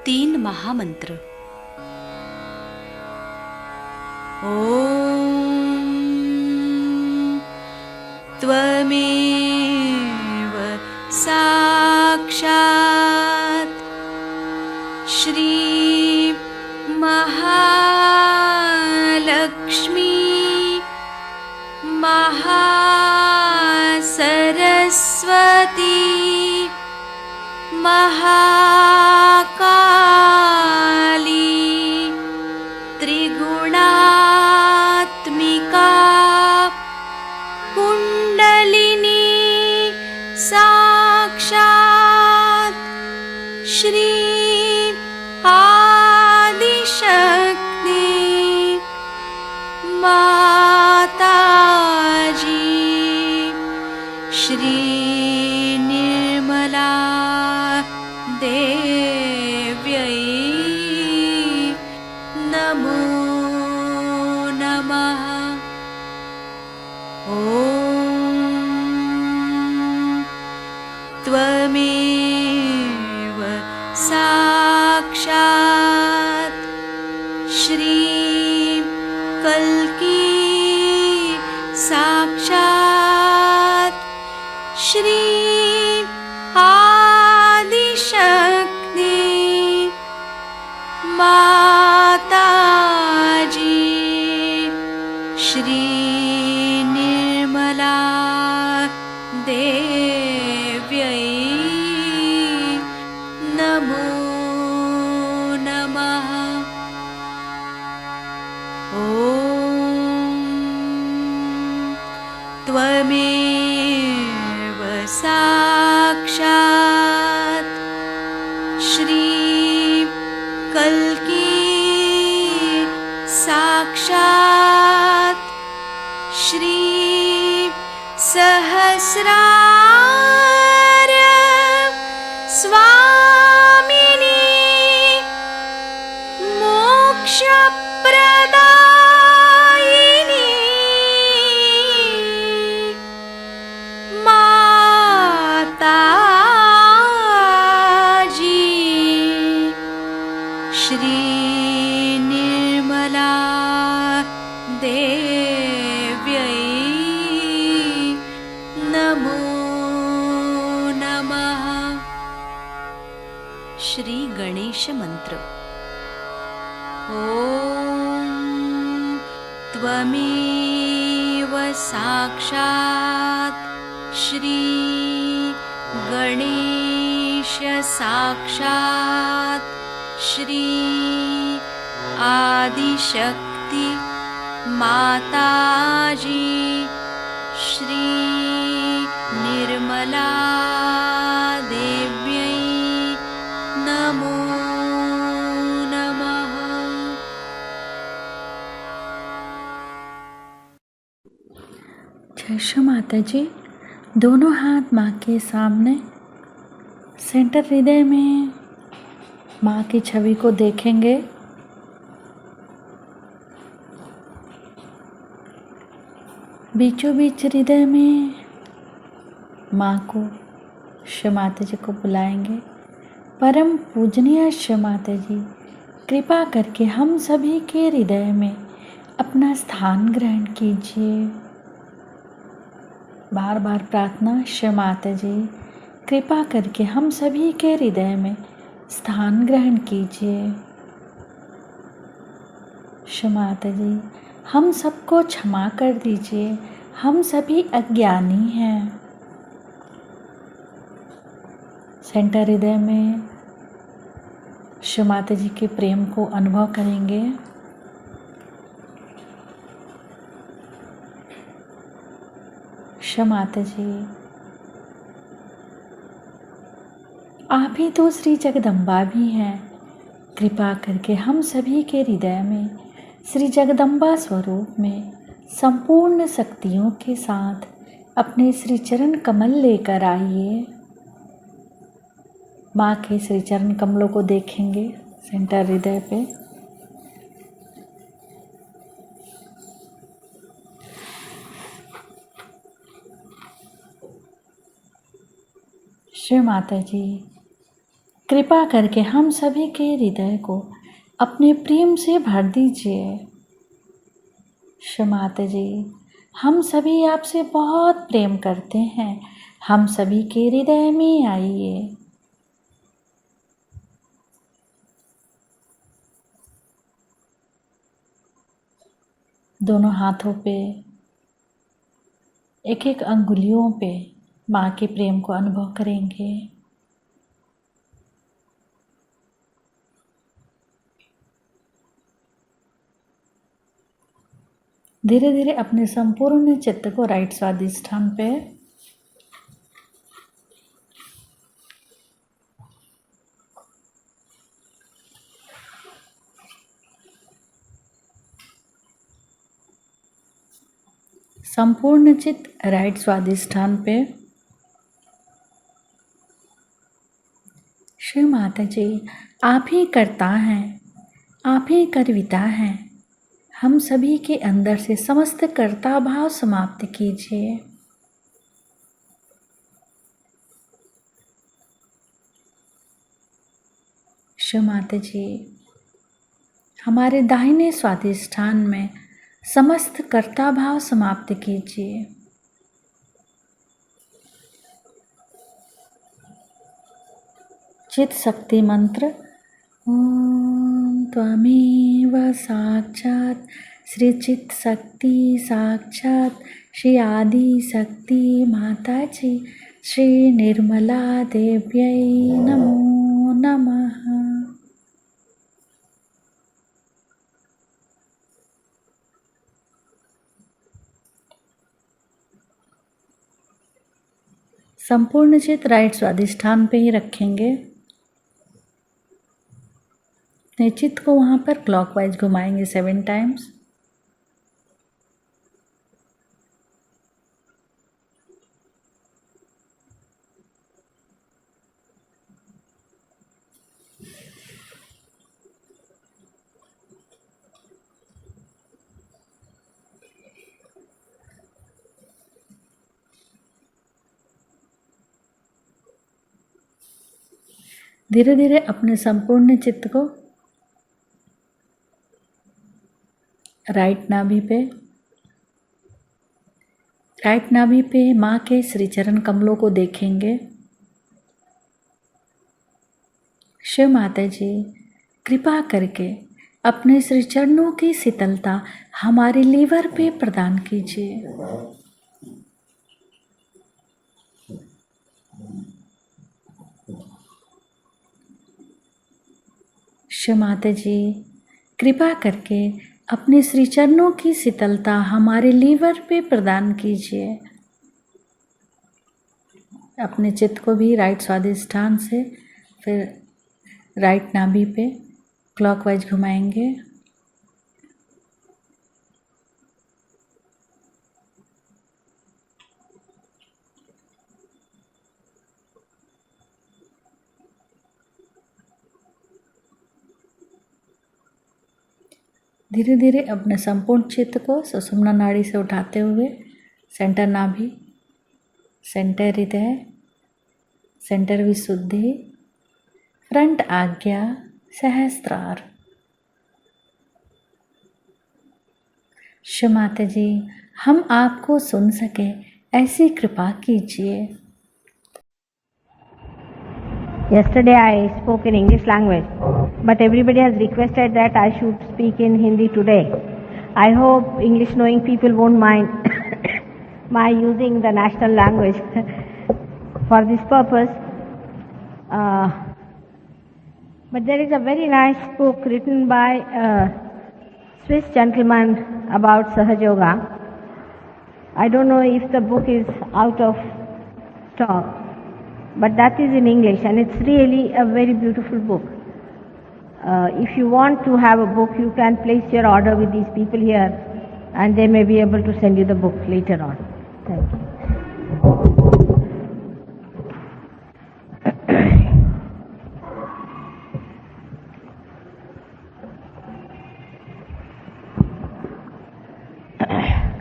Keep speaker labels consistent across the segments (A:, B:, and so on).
A: 3 महामंत्र। ॐ त्वमेव साक्षात् श्री महालक्ष्मी महासरस्वती महाकाली त्रिगुणात्मिका कुंडलिनी साक्षात् श्री आदिशक्ति माताजी श्री निर्मला देव्यै नमो नमः। ॐ त्वमेव साक्षात् श्री कल्की साक्षात् श्री आदिशक्ति माताजी श्री निर्मला देव्यै नमो नमः। ॐ त्वमेव साक्षात् श्री कल्की साक्षात् श्री सहस्रार स्वामिनी मोक्षप्रदायिनी माताजी श्री निर्मला देव्यै नमो नमः। श्री गणेश मंत्र। ॐ त्वमेव साक्षात् श्री गणेश साक्षात् श्री आदिशक्ति माताजी श्री निर्मला देव्यै नमो नमः।
B: जय श्री माता जी। दोनों हाथ माँ के सामने, सेंटर हृदय में माँ की छवि को देखेंगे। बीचों बीच हृदय में माँ को, श्री माता जी को बुलाएंगे। परम पूजनीय श्री माता जी, कृपा करके हम सभी के हृदय में अपना स्थान ग्रहण कीजिए। बार बार प्रार्थना, श्री माता जी कृपा करके हम सभी के हृदय में स्थान ग्रहण कीजिए। श्री माता जी हम सबको क्षमा कर दीजिए, हम सभी अज्ञानी हैं। सेंटर हृदय में श्री माता जी के प्रेम को अनुभव करेंगे। श्री माता जी आप ही तो श्री जगदम्बा भी हैं। कृपा करके हम सभी के हृदय में श्री जगदम्बा स्वरूप में संपूर्ण शक्तियों के साथ अपने श्री चरण कमल लेकर आइए। माँ के श्री चरण कमलों को देखेंगे सेंटर हृदय पे। श्री माता जी कृपा करके हम सभी के हृदय को अपने प्रेम से भर दीजिए। क्षमाता जी, हम सभी आपसे बहुत प्रेम करते हैं, हम सभी के हृदय में आइए। दोनों हाथों पे, एक एक अंगुलियों पे माँ के प्रेम को अनुभव करेंगे। धीरे धीरे अपने संपूर्ण चित्त को राइट स्वादिष्ठान पे संपूर्ण चित्त राइट स्वादिष्ठान पे। श्री माता जी, आप ही करता हैं, आप ही करविता हैं, हम सभी के अंदर से समस्त कर्ता भाव समाप्त कीजिए। श्री माता जी, हमारे दाहिने स्वादिष्ठान में समस्त कर्ता भाव समाप्त कीजिए। चित शक्ति मंत्र ओम त्वमेव साक्षात् श्री चित शक्ति साक्षात् श्री आदि शक्ति माता जी श्री निर्मला देव्यै नमो नमः। संपूर्ण चित राइट स्वादिष्ठान पे ही रखेंगे। अपने चित्त को वहाँ पर क्लॉकवाइज घुमाएंगे 7 टाइम्स। धीरे धीरे अपने संपूर्ण चित्त को राइट नाभि पे माँ के श्री चरण कमलों को देखेंगे। शिव माता जी, कृपा करके अपने श्री चरणों की शीतलता हमारे लीवर पे प्रदान कीजिए। शिव माता जी, कृपा करके अपने श्री चरणों की शीतलता हमारे लीवर पे प्रदान कीजिए। अपने चित्त को भी राइट स्वादिष्ठान से फिर राइट नाभि पे क्लॉकवाइज घुमाएंगे। धीरे धीरे अपने संपूर्ण चित्त को सुषुम्ना नाड़ी से उठाते हुए सेंटर नाभि, सेंटर हृदय, सेंटर विशुद्धि, फ्रंट आज्ञा, सहस्त्रार। शिव माता जी, हम आपको सुन सके ऐसी कृपा कीजिए।
C: Yesterday I spoke in English language, but everybody has requested that I should speak in Hindi today. I hope English knowing people won't mind my using the national language for this purpose. But there is a very nice book written by a Swiss gentleman about Sahaja Yoga. I don't know if the book is out of stock, but that is in English and it's really a very beautiful book. If you want to have a book, you can place your order with these people here and they may be able to send you the book later on. Thank you.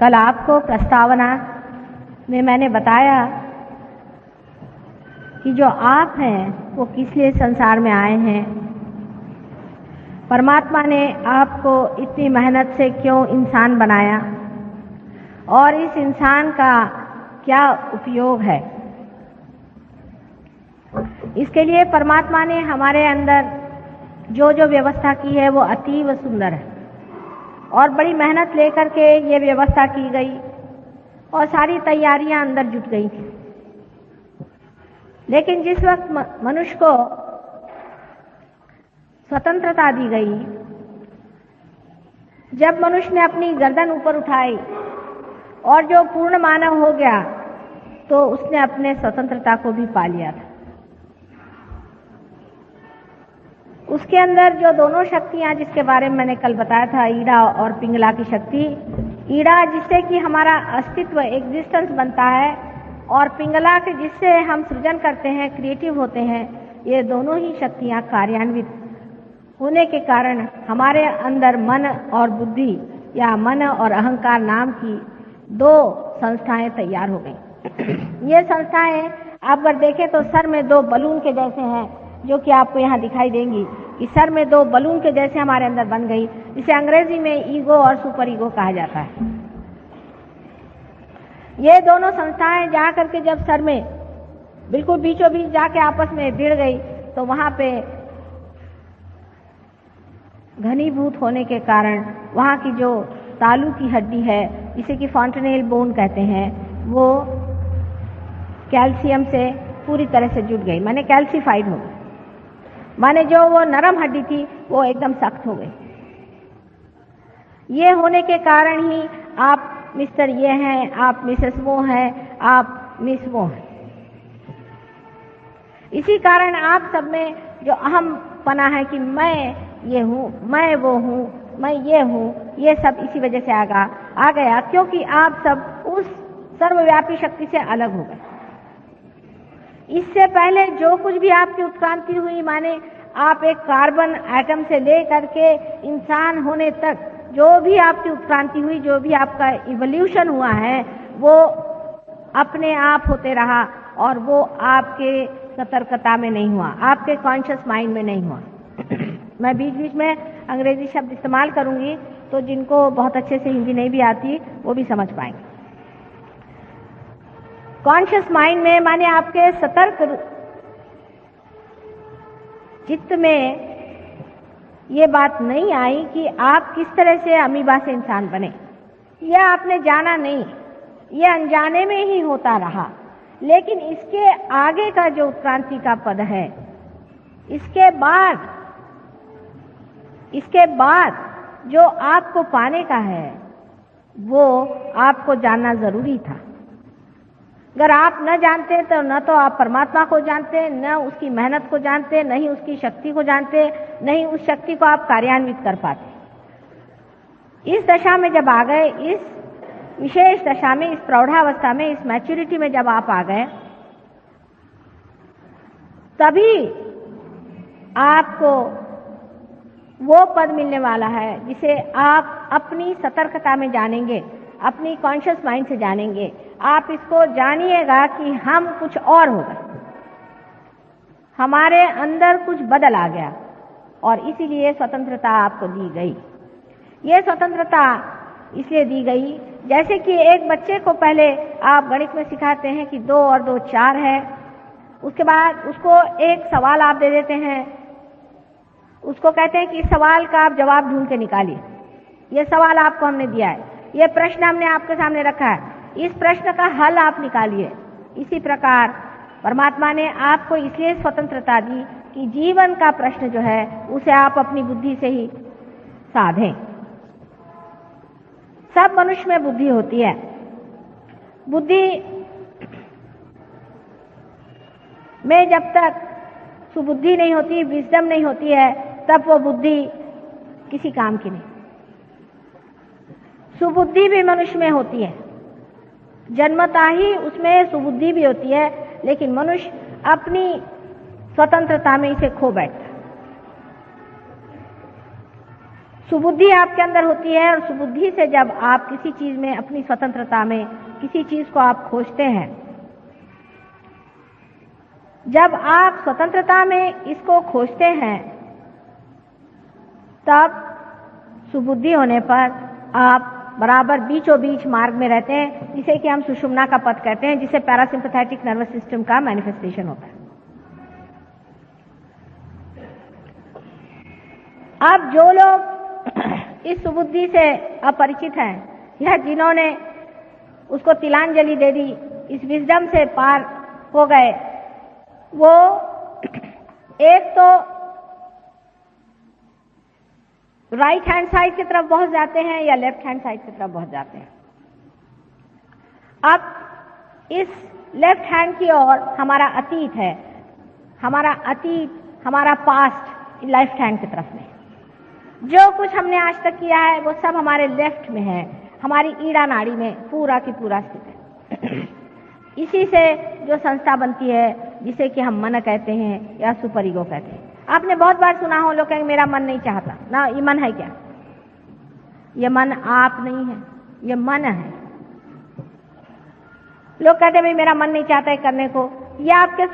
C: कल आपको प्रस्तावना में मैंने बताया कि जो आप हैं वो किस लिए संसार में आए हैं, परमात्मा ने आपको इतनी मेहनत से क्यों इंसान बनाया और इस इंसान का क्या उपयोग है। इसके लिए परमात्मा ने हमारे अंदर जो जो व्यवस्था की है वो अतीव सुंदर है और बड़ी मेहनत लेकर के ये व्यवस्था की गई और सारी तैयारियां अंदर जुट गई थी। लेकिन जिस वक्त मनुष्य को स्वतंत्रता दी गई, जब मनुष्य ने अपनी गर्दन ऊपर उठाई और जो पूर्ण मानव हो गया, तो उसने अपने स्वतंत्रता को भी पा लिया था। उसके अंदर जो दोनों शक्तियां जिसके बारे में मैंने कल बताया था, ईड़ा और पिंगला की शक्ति, ईड़ा जिससे कि हमारा अस्तित्व एग्जिस्टेंस बनता है और पिंगला के जिससे हम सृजन करते हैं, क्रिएटिव होते हैं, ये दोनों ही शक्तियां कार्यान्वित होने के कारण हमारे अंदर मन और बुद्धि या मन और अहंकार नाम की दो संस्थाएं तैयार हो गई। ये संस्थाएं आप अगर देखें तो सर में दो बलून के जैसे हैं, जो कि आपको यहाँ दिखाई देंगी कि सर में दो बलून के जैसे हमारे अंदर बन गई। इसे अंग्रेजी में ईगो और सुपर ईगो कहा जाता है। ये दोनों संस्थाएं जा करके जब सर में बिल्कुल बीचों बीच जाके आपस में भिड़ गई, तो वहां पे घनीभूत होने के कारण वहां की जो तालू की हड्डी है, जिसे कि फॉन्टेनेल बोन कहते हैं, वो कैल्शियम से पूरी तरह से जुट गई, माने कैल्सीफाइड हो गई। माने जो वो नरम हड्डी थी वो एकदम सख्त हो गई। ये होने के कारण ही आप मिस्टर ये हैं, आप मिसेस वो हैं, आप मिस वो हैं। इसी कारण आप सब में जो अहम पना है कि मैं ये हूँ, मैं वो हूँ, मैं ये हूँ, ये सब इसी वजह से आ गया, क्योंकि आप सब उस सर्वव्यापी शक्ति से अलग हो गए। इससे पहले जो कुछ भी आपकी उत्क्रांति हुई, माने आप एक कार्बन एटम से लेकर के इंसान होने तक जो भी आपकी उत्क्रांति हुई, जो भी आपका इवोल्यूशन हुआ है, वो अपने आप होते रहा और वो आपके सतर्कता में नहीं हुआ, आपके कॉन्शियस माइंड में नहीं हुआ। मैं बीच बीच में अंग्रेजी शब्द इस्तेमाल करूंगी, तो जिनको बहुत अच्छे से हिंदी नहीं भी आती वो भी समझ पाएंगे। कॉन्शियस माइंड में माने आपके सतर्क चित्त में ये बात नहीं आई कि आप किस तरह से अमीबा से इंसान बने। यह आपने जाना नहीं, यह अनजाने में ही होता रहा। लेकिन इसके आगे का जो उत्क्रांति का पद है, इसके बाद जो आपको पाने का है, वो आपको जानना जरूरी था। अगर आप न जानते तो न तो आप परमात्मा को जानते, न उसकी मेहनत को जानते, न ही उसकी शक्ति को जानते, न ही उस शक्ति को आप कार्यान्वित कर पाते। इस दशा में जब आ गए, इस विशेष दशा में, इस प्रौढ़ावस्था में, इस मैच्योरिटी में जब आप आ गए, तभी आपको वो पद मिलने वाला है जिसे आप अपनी सतर्कता में जानेंगे, अपनी कॉन्शियस माइंड से जानेंगे। आप इसको जानिएगा कि हम कुछ और हो गए, हमारे अंदर कुछ बदल आ गया और इसीलिए स्वतंत्रता आपको दी गई। ये स्वतंत्रता इसलिए दी गई, जैसे कि एक बच्चे को पहले आप गणित में सिखाते हैं कि 2 और 2 4 है, उसके बाद उसको एक सवाल आप दे देते हैं, उसको कहते हैं कि इस सवाल का आप जवाब ढूंढ के निकालिए। ये सवाल आपको हमने दिया है, ये प्रश्न हमने आपके सामने रखा है, इस प्रश्न का हल आप निकालिए। इसी प्रकार परमात्मा ने आपको इसलिए स्वतंत्रता दी कि जीवन का प्रश्न जो है उसे आप अपनी बुद्धि से ही साधें। सब मनुष्य में बुद्धि होती है। बुद्धि में जब तक सुबुद्धि नहीं होती, विजडम नहीं होती है, तब वो बुद्धि किसी काम की नहीं। सुबुद्धि भी मनुष्य में होती है, जन्मता ही उसमें सुबुद्धि भी होती है, लेकिन मनुष्य अपनी स्वतंत्रता में इसे खो बैठता है। सुबुद्धि आपके अंदर होती है और सुबुद्धि से जब आप किसी चीज में, अपनी स्वतंत्रता में किसी चीज को आप खोजते हैं, जब आप स्वतंत्रता में इसको खोजते हैं तब सुबुद्धि होने पर आप बराबर बीचों बीच मार्ग में रहते हैं, जिसे कि हम सुषुम्ना का पथ कहते हैं, जिसे पैरासिम्पैथेटिक नर्वस सिस्टम का मैनिफेस्टेशन होता है। अब जो लोग इस सुबुद्धि से अपरिचित हैं या जिन्होंने उसको तिलांजलि दे दी, इस विजडम से पार हो गए, वो एक तो राइट हैंड साइड की तरफ बहुत जाते हैं या लेफ्ट हैंड साइड की तरफ बहुत जाते हैं। अब इस लेफ्ट हैंड की ओर हमारा अतीत है, हमारा अतीत, हमारा पास्ट लेफ्ट हैंड की तरफ में। जो कुछ हमने आज तक किया है वो सब हमारे लेफ्ट में है, हमारी ईड़ा नाड़ी में पूरा की पूरा स्थित है। इसी से जो संस्था बनती है, जिसे कि हम मन कहते हैं या सुपर ईगो कहते हैं। आपने बहुत बार सुना हो, लोग कहेंगे मेरा मन नहीं चाहता ना, ये मन है क्या? ये मन आप नहीं है, ये मन है। लोग कहते हैं भाई मेरा मन नहीं चाहता है करने को। ये आपके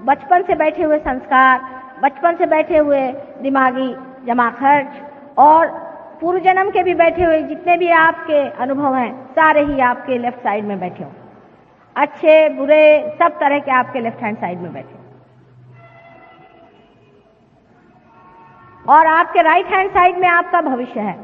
C: बचपन से बैठे हुए संस्कार, बचपन से बैठे हुए दिमागी जमा खर्च और पूर्व जन्म के भी बैठे हुए जितने भी आपके अनुभव हैं, सारे ही आपके लेफ्ट साइड में बैठे हो। अच्छे बुरे सब तरह के आपके लेफ्ट हैंड साइड में बैठे, और आपके राइट हैंड साइड में आपका भविष्य है।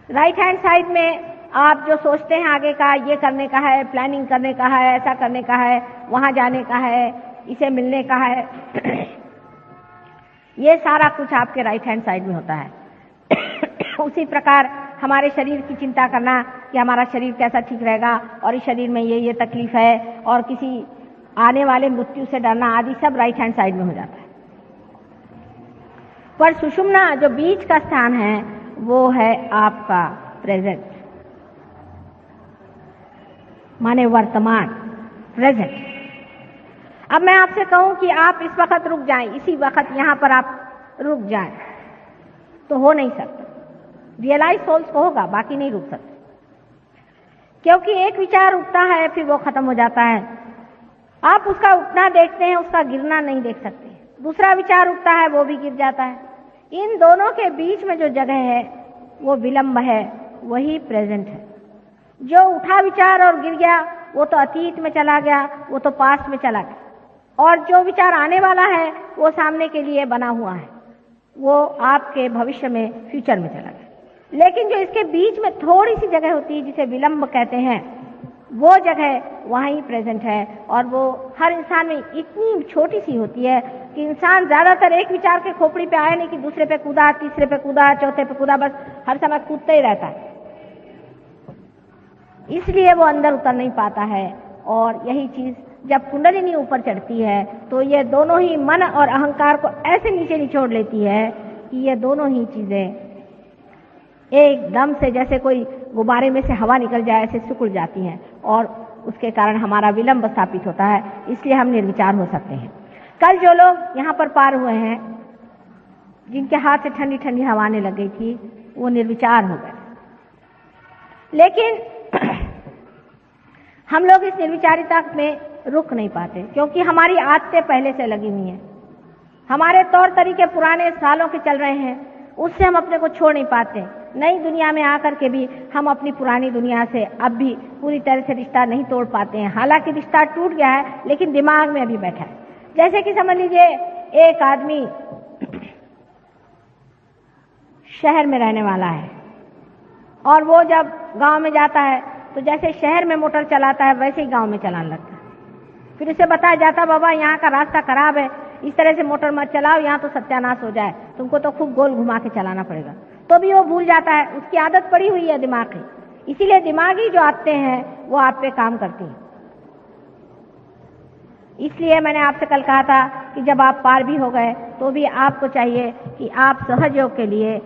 C: राइट हैंड साइड में आप जो सोचते हैं आगे का, ये करने का है, प्लानिंग करने का है, ऐसा करने का है, वहां जाने का है, इसे मिलने का है, ये सारा कुछ आपके राइट हैंड साइड में होता है। उसी प्रकार हमारे शरीर की चिंता करना कि हमारा शरीर कैसा ठीक रहेगा और इस शरीर में ये तकलीफ है और किसी आने वाले मृत्यु से डरना आदि सब राइट हैंड साइड में हो जाता है। पर सुषुम्ना जो बीच का स्थान है वो है आपका प्रेजेंट, माने वर्तमान, प्रेजेंट। अब मैं आपसे कहूं कि आप इस वक्त रुक जाएं, इसी वक्त यहां पर आप रुक जाएं, तो हो नहीं सकता। रियलाइज सोल्स को होगा, बाकी नहीं रुक सकते, क्योंकि एक विचार उठता है फिर वो खत्म हो जाता है। आप उसका उठना देखते हैं, उसका गिरना नहीं देख सकते। दूसरा विचार उठता है, वो भी गिर जाता है। इन दोनों के बीच में जो जगह है वो विलंब है, वही प्रेजेंट है। जो उठा विचार और गिर गया वो तो अतीत में चला गया, वो तो पास्ट में चला गया, और जो विचार आने वाला है वो सामने के लिए बना हुआ है, वो आपके भविष्य में, फ्यूचर में चला गया। लेकिन जो इसके बीच में थोड़ी सी जगह होती है जिसे विलंब कहते हैं, वो जगह वहीं प्रेजेंट है, और वो हर इंसान में इतनी छोटी सी होती है कि इंसान ज्यादातर एक विचार के खोपड़ी पे आया नहीं कि दूसरे पे कूदा, तीसरे पे कूदा, चौथे पे कूदा, बस हर समय कूदता ही रहता है। इसलिए वो अंदर उतर नहीं पाता है। और यही चीज जब कुंडलिनी ऊपर चढ़ती है तो ये दोनों ही मन और अहंकार को ऐसे नीचे निचोड़ लेती है कि ये दोनों ही चीजें एकदम से जैसे कोई गुब्बारे में से हवा निकल जाए ऐसे सिकुड़ जाती हैं, और उसके कारण हमारा विलंब स्थापित होता है। इसलिए हम निर्विचार हो सकते हैं। कल जो लोग यहाँ पर पार हुए हैं, जिनके हाथ से ठंडी ठंडी हवा आने लग गई थी, वो निर्विचार हो गए। लेकिन हम लोग इस निर्विचारिता में रुक नहीं पाते, क्योंकि हमारी आदतें पहले से लगी हुई हैं, हमारे तौर तरीके पुराने सालों के चल रहे हैं, उससे हम अपने को छोड़ नहीं पाते। नई दुनिया में आकर के भी हम अपनी पुरानी दुनिया से अब भी पूरी तरह से रिश्ता नहीं तोड़ पाते हैं। हालांकि रिश्ता टूट गया है, लेकिन दिमाग में अभी बैठा है। जैसे कि समझ लीजिए एक आदमी शहर में रहने वाला है, और वो जब गांव में जाता है तो जैसे शहर में मोटर चलाता है वैसे ही गांव में चलाने लगता है। फिर उसे बताया जाता है बाबा यहाँ का रास्ता खराब है, इस तरह से मोटर मत चलाओ, यहाँ तो सत्यानाश हो जाए, तुमको तो खूब गोल घुमा के चलाना पड़ेगा। तो भी वो भूल जाता है, उसकी आदत पड़ी हुई है दिमाग की। इसीलिए दिमागी जो आदतें हैं वो आप पे काम करती हैं। इसलिए मैंने आपसे कल कहा था कि जब आप पार भी हो गए तो भी आपको चाहिए कि आप सहयोग के लिए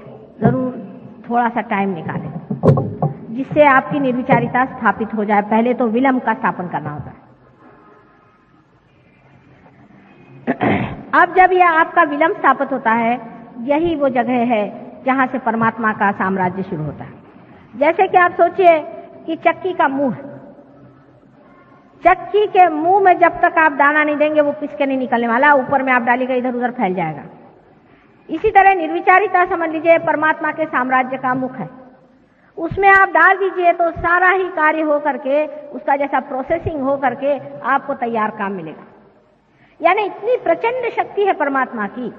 C: जरूर थोड़ा सा टाइम निकालें, जिससे आपकी निर्विचारिता स्थापित हो जाए। पहले तो विलंब का स्थापन करना होता है। अब जब यह आपका विलंब स्थापित होता है, यही वो जगह है जहां से परमात्मा का साम्राज्य शुरू होता है। जैसे कि आप सोचिए कि चक्की का मुंह, चक्की के मुंह में जब तक आप दाना नहीं देंगे वो पिस के नहीं निकलने वाला, ऊपर में आप डालिएगा इधर उधर फैल जाएगा। इसी तरह निर्विचारिता समझ लीजिए परमात्मा के साम्राज्य का मुख है, उसमें आप डाल दीजिए तो सारा ही कार्य हो करके उसका जैसा प्रोसेसिंग हो करके आपको तैयार काम मिलेगा। यानी इतनी प्रचंड शक्ति है परमात्मा की।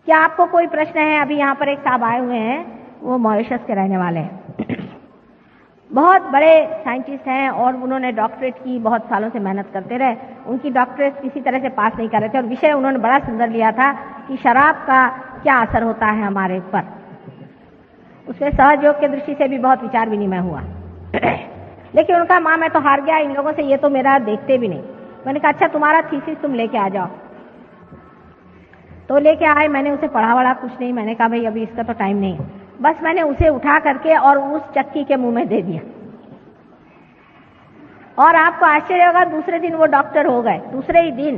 C: क्या आपको कोई प्रश्न है? अभी यहाँ पर एक साहब आए हुए हैं, वो मॉरिशस के रहने वाले हैं, बहुत बड़े साइंटिस्ट हैं और उन्होंने डॉक्टरेट की, बहुत सालों से मेहनत करते रहे, उनकी डॉक्टरेट किसी तरह से पास नहीं कर रहे थे और विषय उन्होंने बड़ा सुंदर लिया था कि शराब का क्या असर होता है हमारे ऊपर। उसमें सहयोग की दृष्टि से भी बहुत विचार विनिमय हुआ लेकिन उनका माँ मैं तो हार गया इन लोगों से, ये तो मेरा देखते भी नहीं। मैंने कहा अच्छा तुम्हारा थीसिस तुम लेके आ जाओ। तो लेके आए, मैंने उसे पढ़ा वढ़ा कुछ नहीं, मैंने कहा भाई अभी इसका तो टाइम नहीं है, बस मैंने उसे उठा करके और उस चक्की के मुंह में दे दिया और आपको आश्चर्य होगा दूसरे दिन वो डॉक्टर हो गए। दूसरे ही दिन,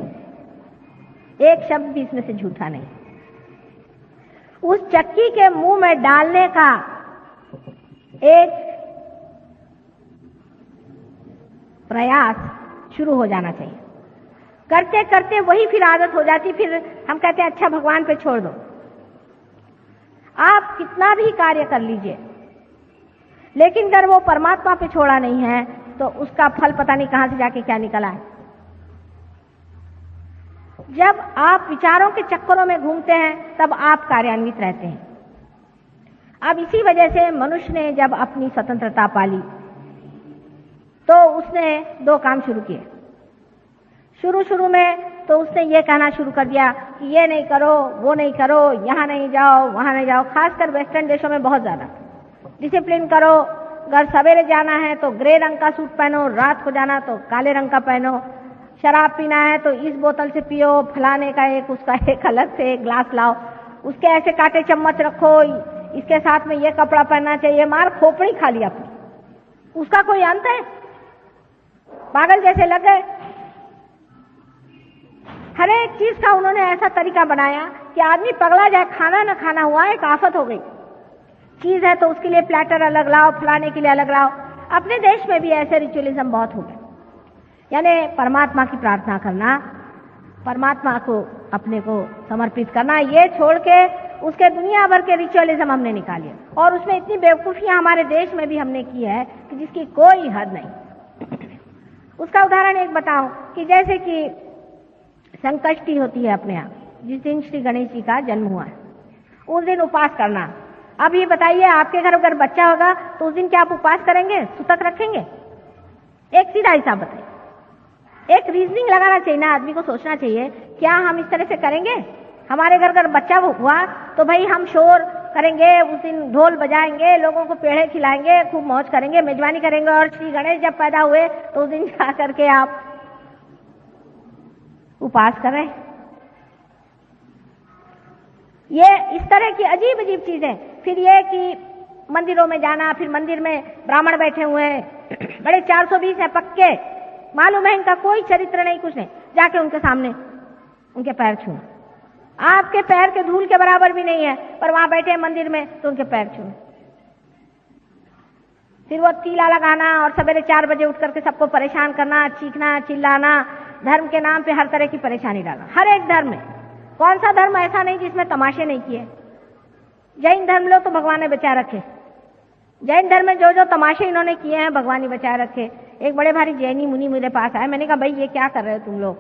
C: एक शब्द भी इसमें से झूठा नहीं। उस चक्की के मुंह में डालने का एक प्रयास शुरू हो जाना चाहिए। करते करते वही फिर आदत हो जाती, फिर हम कहते हैं अच्छा भगवान पे छोड़ दो। आप कितना भी कार्य कर लीजिए, लेकिन अगर वो परमात्मा पे छोड़ा नहीं है तो उसका फल पता नहीं कहां से जाके क्या निकला है। जब आप विचारों के चक्करों में घूमते हैं तब आप कार्यान्वित रहते हैं। अब इसी वजह से मनुष्य ने जब अपनी स्वतंत्रता पाली तो उसने दो काम शुरू किए। शुरू में तो उसने ये कहना शुरू कर दिया कि ये नहीं करो, वो नहीं करो, यहाँ नहीं जाओ, वहां नहीं जाओ। खासकर वेस्टर्न देशों में बहुत ज्यादा डिसिप्लिन करो। अगर सवेरे जाना है तो ग्रे रंग का सूट पहनो, रात को जाना तो काले रंग का पहनो। शराब पीना है तो इस बोतल से पियो, फलाने का एक, उसका एक, अलग से एक ग्लास लाओ, उसके ऐसे कांटे चम्मच रखो, इसके साथ में ये कपड़ा पहनना चाहिए। मार खोपड़ी खा ली अपनी, उसका कोई अंत है? पागल जैसे लग गए। हर एक चीज का उन्होंने ऐसा तरीका बनाया कि आदमी पगला जाए। खाना न खाना हुआ एक आफत हो गई। चीज है तो उसके लिए प्लेटर अलग लाओ, फलाने के लिए अलग लाओ। अपने देश में भी ऐसे रिचुअलिज्म बहुत हो गए। यानी परमात्मा की प्रार्थना करना, परमात्मा को अपने को समर्पित करना, ये छोड़ के उसके दुनिया भर के रिचुअलिज्म हमने निकाले और उसमें इतनी बेवकूफियां हमारे देश में भी हमने की है कि जिसकी कोई हद नहीं। उसका उदाहरण एक बताऊं कि जैसे कि संकष्टी होती है अपने यहाँ, जिस दिन श्री गणेश जी का जन्म हुआ है उस दिन उपवास करना। अब ये बताइए आपके घर अगर बच्चा होगा तो उस दिन क्या आप उपवास करेंगे, सुतक रखेंगे? एक सीधा हिसाब बताइए। एक रीजनिंग लगाना चाहिए ना, आदमी को सोचना चाहिए क्या हम इस तरह से करेंगे? हमारे घर अगर बच्चा हुआ तो भाई हम शोर करेंगे, उस दिन ढोल बजाएंगे, लोगों को पेड़े खिलाएंगे, खूब मौज करेंगे, मेजबानी करेंगे। और श्री गणेश जब पैदा हुए तो उस दिन जा करके आप उपवास करें। ये इस तरह की अजीब अजीब चीजें। फिर ये कि मंदिरों में जाना, फिर मंदिर में ब्राह्मण बैठे हुए हैं, बड़े 420 हैं पक्के, मालूम है इनका कोई चरित्र नहीं, कुछ नहीं, जाके उनके सामने उनके पैर छूना। आपके पैर के धूल के बराबर भी नहीं है, पर वहां बैठे हैं मंदिर में तो उनके पैर छूना। फिर वो तीला लगाना और सवेरे 4 बजे उठ करके सबको परेशान करना, चीखना, चिल्लाना, धर्म के नाम पे हर तरह की परेशानी डालना। हर एक धर्म में, कौन सा धर्म ऐसा नहीं जिसमें तमाशे नहीं किए? जैन धर्म लो तो भगवान ने बचा रखे। जैन धर्म में जो जो तमाशे इन्होंने किए हैं भगवान ही बचा रखे। एक बड़े भारी जैनी मुनि मेरे पास आए, मैंने कहा भाई ये क्या कर रहे हो तुम लोग?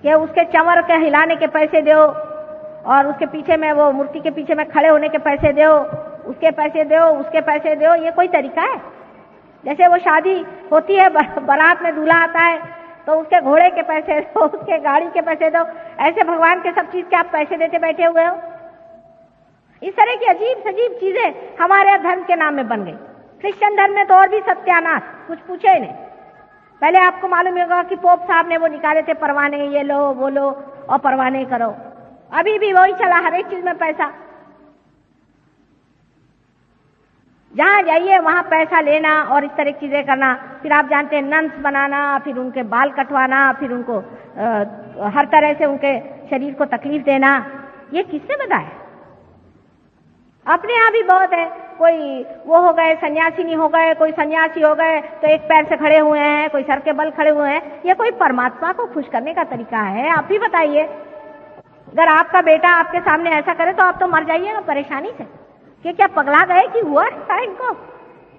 C: कि उसके चंवर के हिलाने के पैसे दो और उसके पीछे में वो मूर्ति के पीछे में खड़े होने के पैसे दो, उसके पैसे दो, उसके पैसे दो। ये कोई तरीका है? जैसे वो शादी होती है, बारात में दूल्हा आता है तो उसके घोड़े के पैसे दो, उसके गाड़ी के पैसे दो। ऐसे भगवान के सब चीज के आप पैसे देते बैठे हुए हो। इस तरह की अजीब सजीब चीजें हमारे धर्म के नाम में बन गई। क्रिश्चियन धर्म में तो और भी सत्यानाश, कुछ पूछे ही नहीं। पहले आपको मालूम होगा कि पोप साहब ने वो निकाले थे परवाने, ये लो वो लो और परवाने करो। अभी भी वही चला, हर एक चीज में पैसा। जहां जाइए वहां पैसा लेना और इस तरह की चीजें करना। फिर आप जानते हैं नन्स बनाना, फिर उनके बाल कटवाना, फिर उनको हर तरह से उनके शरीर को तकलीफ देना। ये किसने बताया? अपने यहाँ भी बहुत है। कोई वो हो गए सन्यासिनी हो गए, कोई सन्यासी हो गए तो एक पैर से खड़े हुए हैं, कोई सर के बल खड़े हुए हैं। ये कोई परमात्मा को खुश करने का तरीका है? आप ही बताइए। अगर आपका बेटा आपके सामने ऐसा करे तो आप तो मर जाइएगा परेशानी से कि क्या पगला गए कि हुआ है इनको,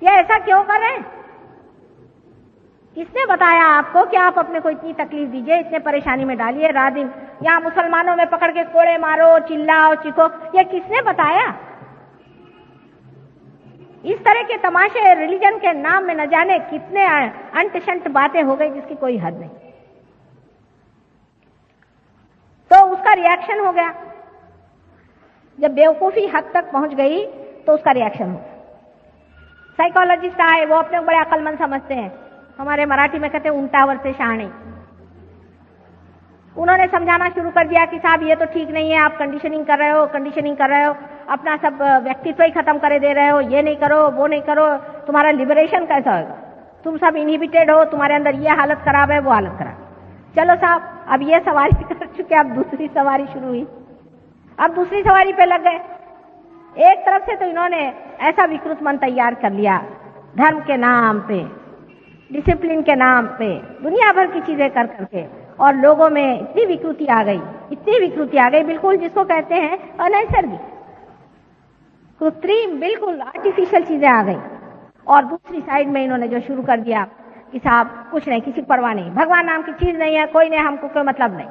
C: ये ऐसा क्यों कर रहे हैं? किसने बताया आपको कि आप अपने को इतनी तकलीफ दीजिए, इतने परेशानी में डालिए रात दिन? यहाँ मुसलमानों में पकड़ के कोड़े मारो, चिल्लाओ, चीखो, ये किसने बताया? इस तरह के तमाशे रिलीजन के नाम में न जाने कितने अंट शंट बातें हो गई जिसकी कोई हद नहीं। तो उसका रिएक्शन हो गया। जब बेवकूफी हद तक पहुंच गई तो उसका रिएक्शन हो गया। साइकोलॉजिस्ट आए, वो अपने बड़े अक्लमंद समझते हैं, हमारे मराठी में कहते हैं उल्टावर से शहाणे। उन्होंने समझाना शुरू कर दिया कि साहब ये तो ठीक नहीं है, आप कंडीशनिंग कर रहे हो, कंडीशनिंग कर रहे हो, अपना सब व्यक्तित्व ही खत्म करे दे रहे हो, ये नहीं करो, वो नहीं करो, तुम्हारा लिबरेशन कैसा होगा? तुम सब इनहिबिटेड हो, तुम्हारे अंदर ये हालत खराब है, वो हालत खराब। चलो साहब, अब ये सवारी कर चुके, अब दूसरी सवारी शुरू हुई। अब दूसरी सवारी पे लग गए। एक तरफ से तो इन्होंने ऐसा विकृत मन तैयार कर लिया, धर्म के नाम पे, डिसिप्लिन के नाम पे दुनिया भर की चीजें कर करके, और लोगों में इतनी विकृति आ गई, इतनी विकृति आ गई, बिल्कुल जिसको कहते हैं अनैसर्गिक, कृत्रिम, बिल्कुल आर्टिफिशियल चीजें आ गई। और दूसरी साइड में इन्होंने जो शुरू कर दिया कि साहब कुछ नहीं, किसी परवाह नहीं, भगवान नाम की चीज नहीं है, कोई नहीं, हमको कोई मतलब नहीं।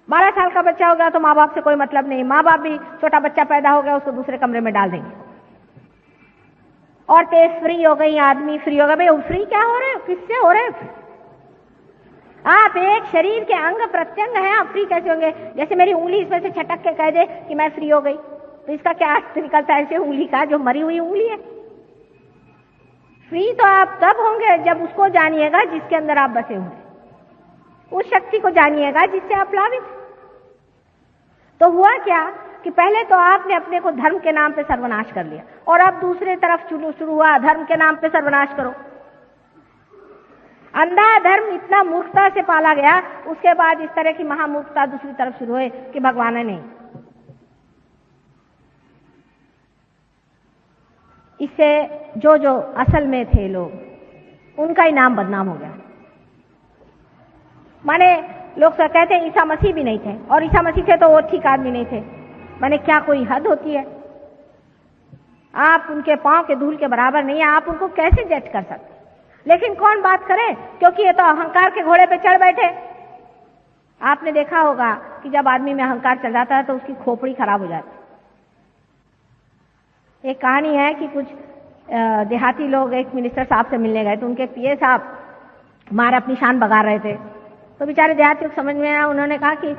C: 12 साल का बच्चा हो गया तो माँ बाप से कोई मतलब नहीं, माँ बाप भी छोटा बच्चा पैदा हो गया उसको दूसरे कमरे में डाल देंगे। औरतें फ्री हो गई, आदमी फ्री हो गया। भाई फ्री क्या हो रहे हो, किससे हो रहे हो? आप एक शरीर के अंग प्रत्यंग हैं, आप फ्री कैसे होंगे? जैसे मेरी उंगली इसमें से छटक के कह दे कि मैं फ्री हो गई, तो इसका क्या अर्थ निकलता है? ऐसे उंगली का जो मरी हुई उंगली है। फ्री तो आप तब होंगे जब उसको जानिएगा जिसके अंदर आप बसे हुए, उस शक्ति को जानिएगा जिससे आप प्लावित। तो हुआ क्या कि पहले तो आपने अपने को धर्म के नाम पे सर्वनाश कर लिया, और अब दूसरे तरफ शुरू हुआ धर्म के नाम पे सर्वनाश करो। अंधा धर्म इतना मूर्खता से पाला गया, उसके बाद इस तरह की महामूर्खता दूसरी तरफ शुरू हुई कि भगवान नहीं। इससे जो जो असल में थे लोग, उनका ही नाम बदनाम हो गया। माने लोग तो कहते हैं ईसा मसीह भी नहीं थे, और ईसा मसीह थे तो वो ठीक आदमी नहीं थे। माने क्या कोई हद होती है? आप उनके पांव के धूल के बराबर नहीं है, आप उनको कैसे जज कर सकते? लेकिन कौन बात करे, क्योंकि ये तो अहंकार के घोड़े पे चढ़ बैठे। आपने देखा होगा कि जब आदमी में अहंकार चढ़ जाता है तो उसकी खोपड़ी खराब हो जाती है। एक कहानी है कि कुछ देहाती लोग एक मिनिस्टर साहब से मिलने गए, तो उनके पीए साहब मारे अपनी शान बगा रहे थे। तो बेचारे देहाती को समझ में आया, उन्होंने कहा कि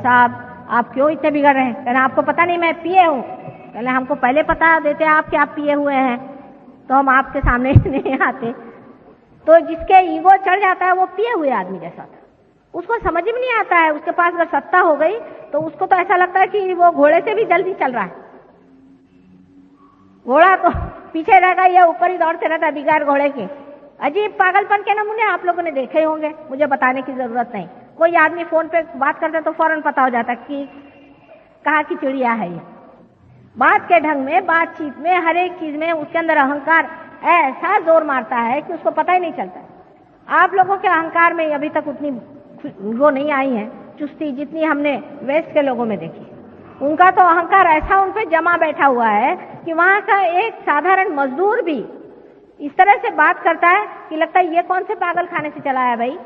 C: साहब आप क्यों इतने बिगड़ रहे हैं? कहना आपको पता नहीं मैं पिए हूँ? कहना हमको पहले पता देते आप कि आप पिए हुए हैं तो हम आपके सामने नहीं आते। तो जिसके ईगो चढ़ जाता है वो पिए हुए आदमी जैसा था, उसको समझ में नहीं आता है। उसके पास अगर सत्ता हो गई तो उसको तो ऐसा लगता है कि वो घोड़े से भी जल्दी चल रहा है। घोड़ा तो पीछे रहेगा, या ऊपर ही दौड़ते रहता है बिगाड़ घोड़े के। अजीब पागलपन के नमूने आप लोगों ने देखे होंगे, मुझे बताने की जरूरत नहीं। कोई आदमी फोन पे बात करता है तो फौरन पता हो जाता कि कहाँ की चिड़िया है ये। बात के ढंग में, बातचीत में, हर एक चीज में उसके अंदर अहंकार ऐसा जोर मारता है कि उसको पता ही नहीं चलता। आप लोगों के अहंकार में अभी तक उतनी वो नहीं आई है चुस्ती जितनी हमने वेस्ट के लोगों में देखी। उनका तो अहंकार ऐसा उन पे जमा बैठा हुआ है कि वहां का एक साधारण मजदूर भी इस तरह से बात करता है कि लगता है ये कौन से पागल खाने से चला है भाई।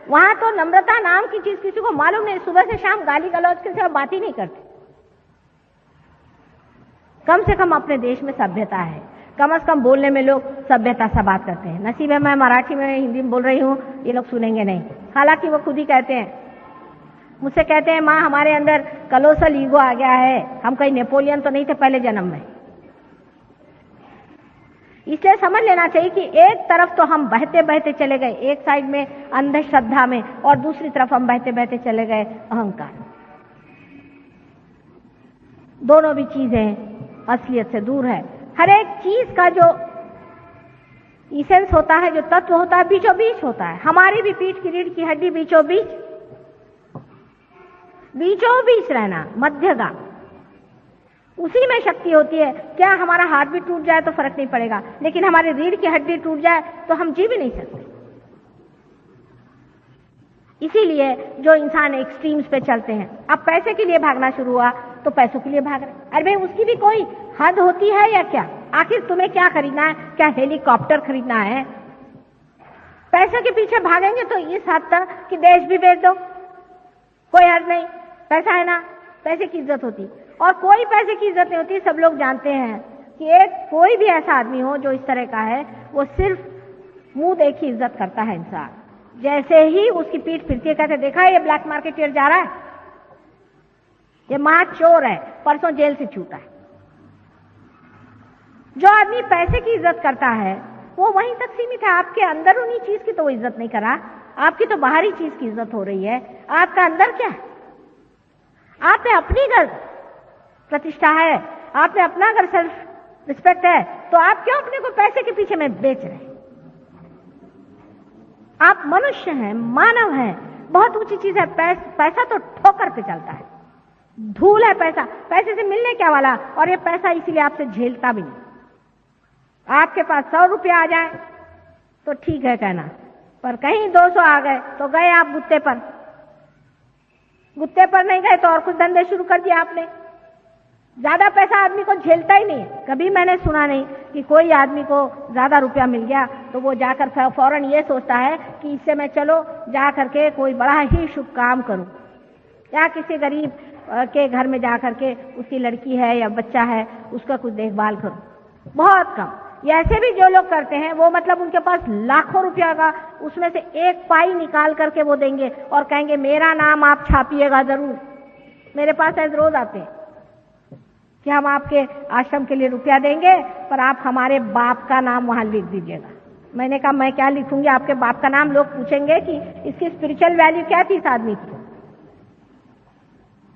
C: वहां तो नम्रता नाम की चीज किसी को मालूम नहीं, सुबह से शाम गाली गलौज के सिवा बात ही नहीं करते। कम से कम अपने देश में सभ्यता है, कम से कम बोलने में लोग सभ्यता से बात करते हैं। नसीब है मैं मराठी में हिंदी में बोल रही हूँ, ये लोग सुनेंगे नहीं। हालांकि वो खुद ही कहते हैं, मुझसे कहते हैं माँ हमारे अंदर कलोसल ईगो आ गया है, हम कहीं नेपोलियन तो नहीं थे पहले जन्म में। इसलिए समझ लेना चाहिए कि एक तरफ तो हम बहते बहते चले गए, एक साइड में अंधश्रद्धा में, और दूसरी तरफ हम बहते बहते चले गए अहंकार। दोनों भी चीजें असलियत से दूर है। हर एक चीज का जो इसेंस होता है, जो तत्व होता है, बीचों बीच होता है। हमारी भी पीठ की रीढ़ की हड्डी बीचों बीच रहना, मध्यगा। उसी में शक्ति होती है। क्या हमारा हाथ भी टूट जाए तो फर्क नहीं पड़ेगा, लेकिन हमारी रीढ़ की हड्डी टूट जाए तो हम जी भी नहीं सकते। इसीलिए जो इंसान एक्सट्रीम्स पे चलते हैं, अब पैसे के लिए भागना शुरू हुआ तो पैसों के लिए भाग रहे। अरे भाई, उसकी भी कोई हद होती है या क्या? आखिर तुम्हें क्या खरीदना है? क्या हेलीकॉप्टर खरीदना है? पैसे के पीछे भागेंगे तो इस हद तक कि देश भी बेच दो, कोई हद नहीं। पैसा है ना, पैसे की इज्जत होती, और कोई पैसे की इज्जत नहीं होती। सब लोग जानते हैं कि एक कोई भी ऐसा आदमी हो जो इस तरह का है, वो सिर्फ मुंह देखी इज्जत करता है इंसान। जैसे ही उसकी पीठ फिरती है, कहते देखा है ये ब्लैक मार्केटियर जा रहा है, ये महा चोर है, परसों जेल से छूटा है। जो आदमी पैसे की इज्जत करता है वो वहीं तक सीमित है। आपके अंदर उन्हीं चीज की तो वो इज्जत नहीं कर रहा, आपकी तो बाहरी चीज की इज्जत हो रही है। आपका अंदर क्या है? आप में अपनी अगर प्रतिष्ठा है, आप में अपना अगर सेल्फ रिस्पेक्ट है, तो आप क्यों अपने को पैसे के पीछे में बेच रहे हैं? आप मनुष्य हैं, मानव हैं, बहुत ऊंची चीज है। पैसा तो ठोकर पे चलता है, धूल है पैसा। पैसे से मिलने क्या वाला? और ये पैसा इसीलिए आपसे झेलता भी नहीं। आपके पास 100 रुपया आ जाए तो ठीक है कहना, पर कहीं 200 आ गए तो गए आप गुत्ते पर। गुत्ते पर नहीं गए तो और कुछ धंधे शुरू कर दिए आपने। ज्यादा पैसा आदमी को झेलता ही नहीं है। कभी मैंने सुना नहीं कि कोई आदमी को ज्यादा रुपया मिल गया तो वो जाकर फौरन ये सोचता है कि इससे मैं चलो जा करके कोई बड़ा ही शुभ काम करूं, या किसी गरीब के घर में जा करके उसकी लड़की है या बच्चा है उसका कुछ देखभाल करूं। बहुत कम। ये ऐसे भी जो लोग करते हैं वो मतलब उनके पास लाखों रुपया का उसमें से एक पाई निकाल करके वो देंगे और कहेंगे मेरा नाम आप छापिएगा जरूर। मेरे पास ऐसे रोज आते हैं कि हम आपके आश्रम के लिए रुपया देंगे, पर आप हमारे बाप का नाम वहां लिख दीजिएगा। मैंने कहा मैं क्या लिखूंगी आपके बाप का नाम? लोग पूछेंगे कि इसकी स्पिरिचुअल वैल्यू क्या थी इस आदमी की।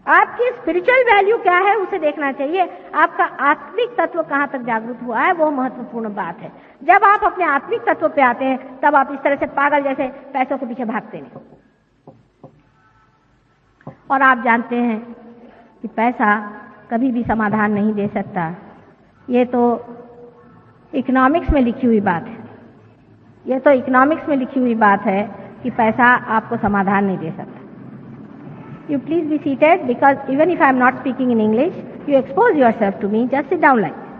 C: आपकी स्पिरिचुअल वैल्यू क्या है उसे देखना चाहिए। आपका आत्मिक तत्व कहां तक जागृत हुआ है वो महत्वपूर्ण बात है। जब आप अपने आत्मिक तत्व पे आते हैं तब आप इस तरह से पागल जैसे पैसों के पीछे भागते नहीं। और आप जानते हैं कि पैसा कभी भी समाधान नहीं दे सकता। ये तो इकोनॉमिक्स में लिखी हुई बात है। ये तो इकोनॉमिक्स में लिखी हुई बात है कि पैसा आपको समाधान नहीं दे सकता। You please be seated, because even if I am not speaking in English, you expose yourself to me. Just sit down like this.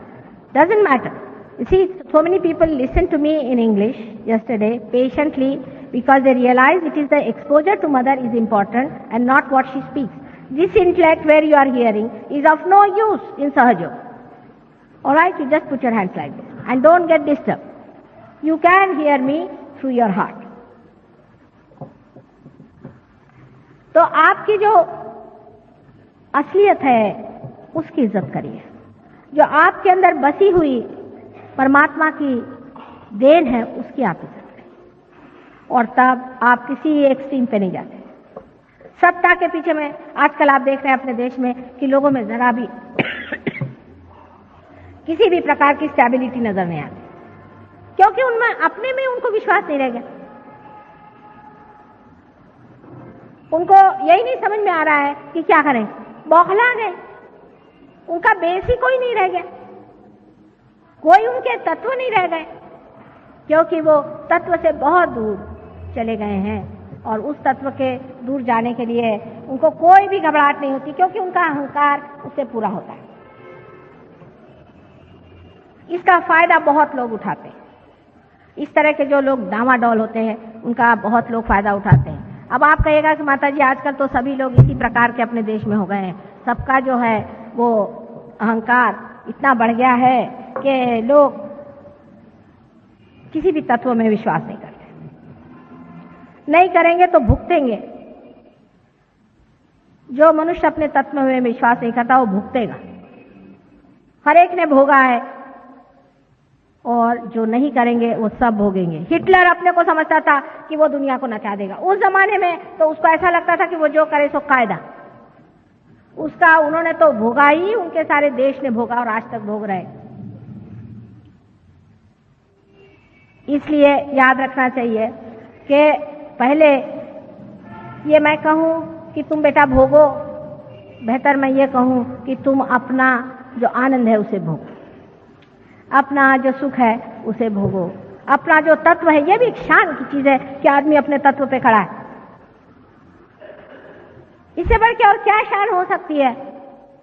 C: Doesn't matter. You see, so many people listened to me in English yesterday patiently because they realize it is the exposure to mother is important and not what she speaks. This intellect where you are hearing is of no use in Sahaja. Alright, you just put your hands like this and don't get disturbed. You can hear me through your heart. तो आपकी जो असलियत है उसकी इज्जत करिए। जो आपके अंदर बसी हुई परमात्मा की देन है उसकी आप इज्जत करिए, और तब आप किसी एक्सट्रीम पे नहीं जाते। सत्ता के पीछे में आजकल आप देख रहे हैं अपने देश में कि लोगों में जरा भी किसी भी प्रकार की स्टेबिलिटी नजर नहीं आती, क्योंकि उनमें अपने में उनको विश्वास नहीं रह गया। उनको यही नहीं समझ में आ रहा है कि क्या करें, बौखला गए। उनका बेस ही कोई नहीं रह गया, कोई उनके तत्व नहीं रह गए, क्योंकि वो तत्व से बहुत दूर चले गए हैं। और उस तत्व के दूर जाने के लिए उनको कोई भी घबराहट नहीं होती, क्योंकि उनका अहंकार उससे पूरा होता है। इसका फायदा बहुत लोग उठाते हैं। इस तरह के जो लोग डामाडोल होते हैं उनका बहुत लोग फायदा उठाते हैं। अब आप कहिएगा कि माता जी आजकल तो सभी लोग इसी प्रकार के अपने देश में हो गए हैं। सबका जो है वो अहंकार इतना बढ़ गया है कि लोग किसी भी तत्व में विश्वास नहीं करते। नहीं करेंगे तो भुगतेंगे। जो मनुष्य अपने तत्व में विश्वास नहीं करता वो भुगतेगा। हर एक ने भोगा है, और जो नहीं करेंगे वो सब भोगेंगे। हिटलर अपने को समझता था कि वो दुनिया को नचा देगा। उस जमाने में तो उसको ऐसा लगता था कि वो जो करे सो कायदा। उसका उन्होंने तो भोगा ही, उनके सारे देश ने भोगा और आज तक भोग रहे। इसलिए याद रखना चाहिए कि पहले ये मैं कहूं कि तुम बेटा भोगो, बेहतर मैं ये कहूं कि तुम अपना जो आनंद है उसे भोगो, अपना जो सुख है उसे भोगो, अपना जो तत्व है। ये भी एक शान की चीज है कि आदमी अपने तत्व पे खड़ा है। इससे बढ़ के और क्या शान हो सकती है?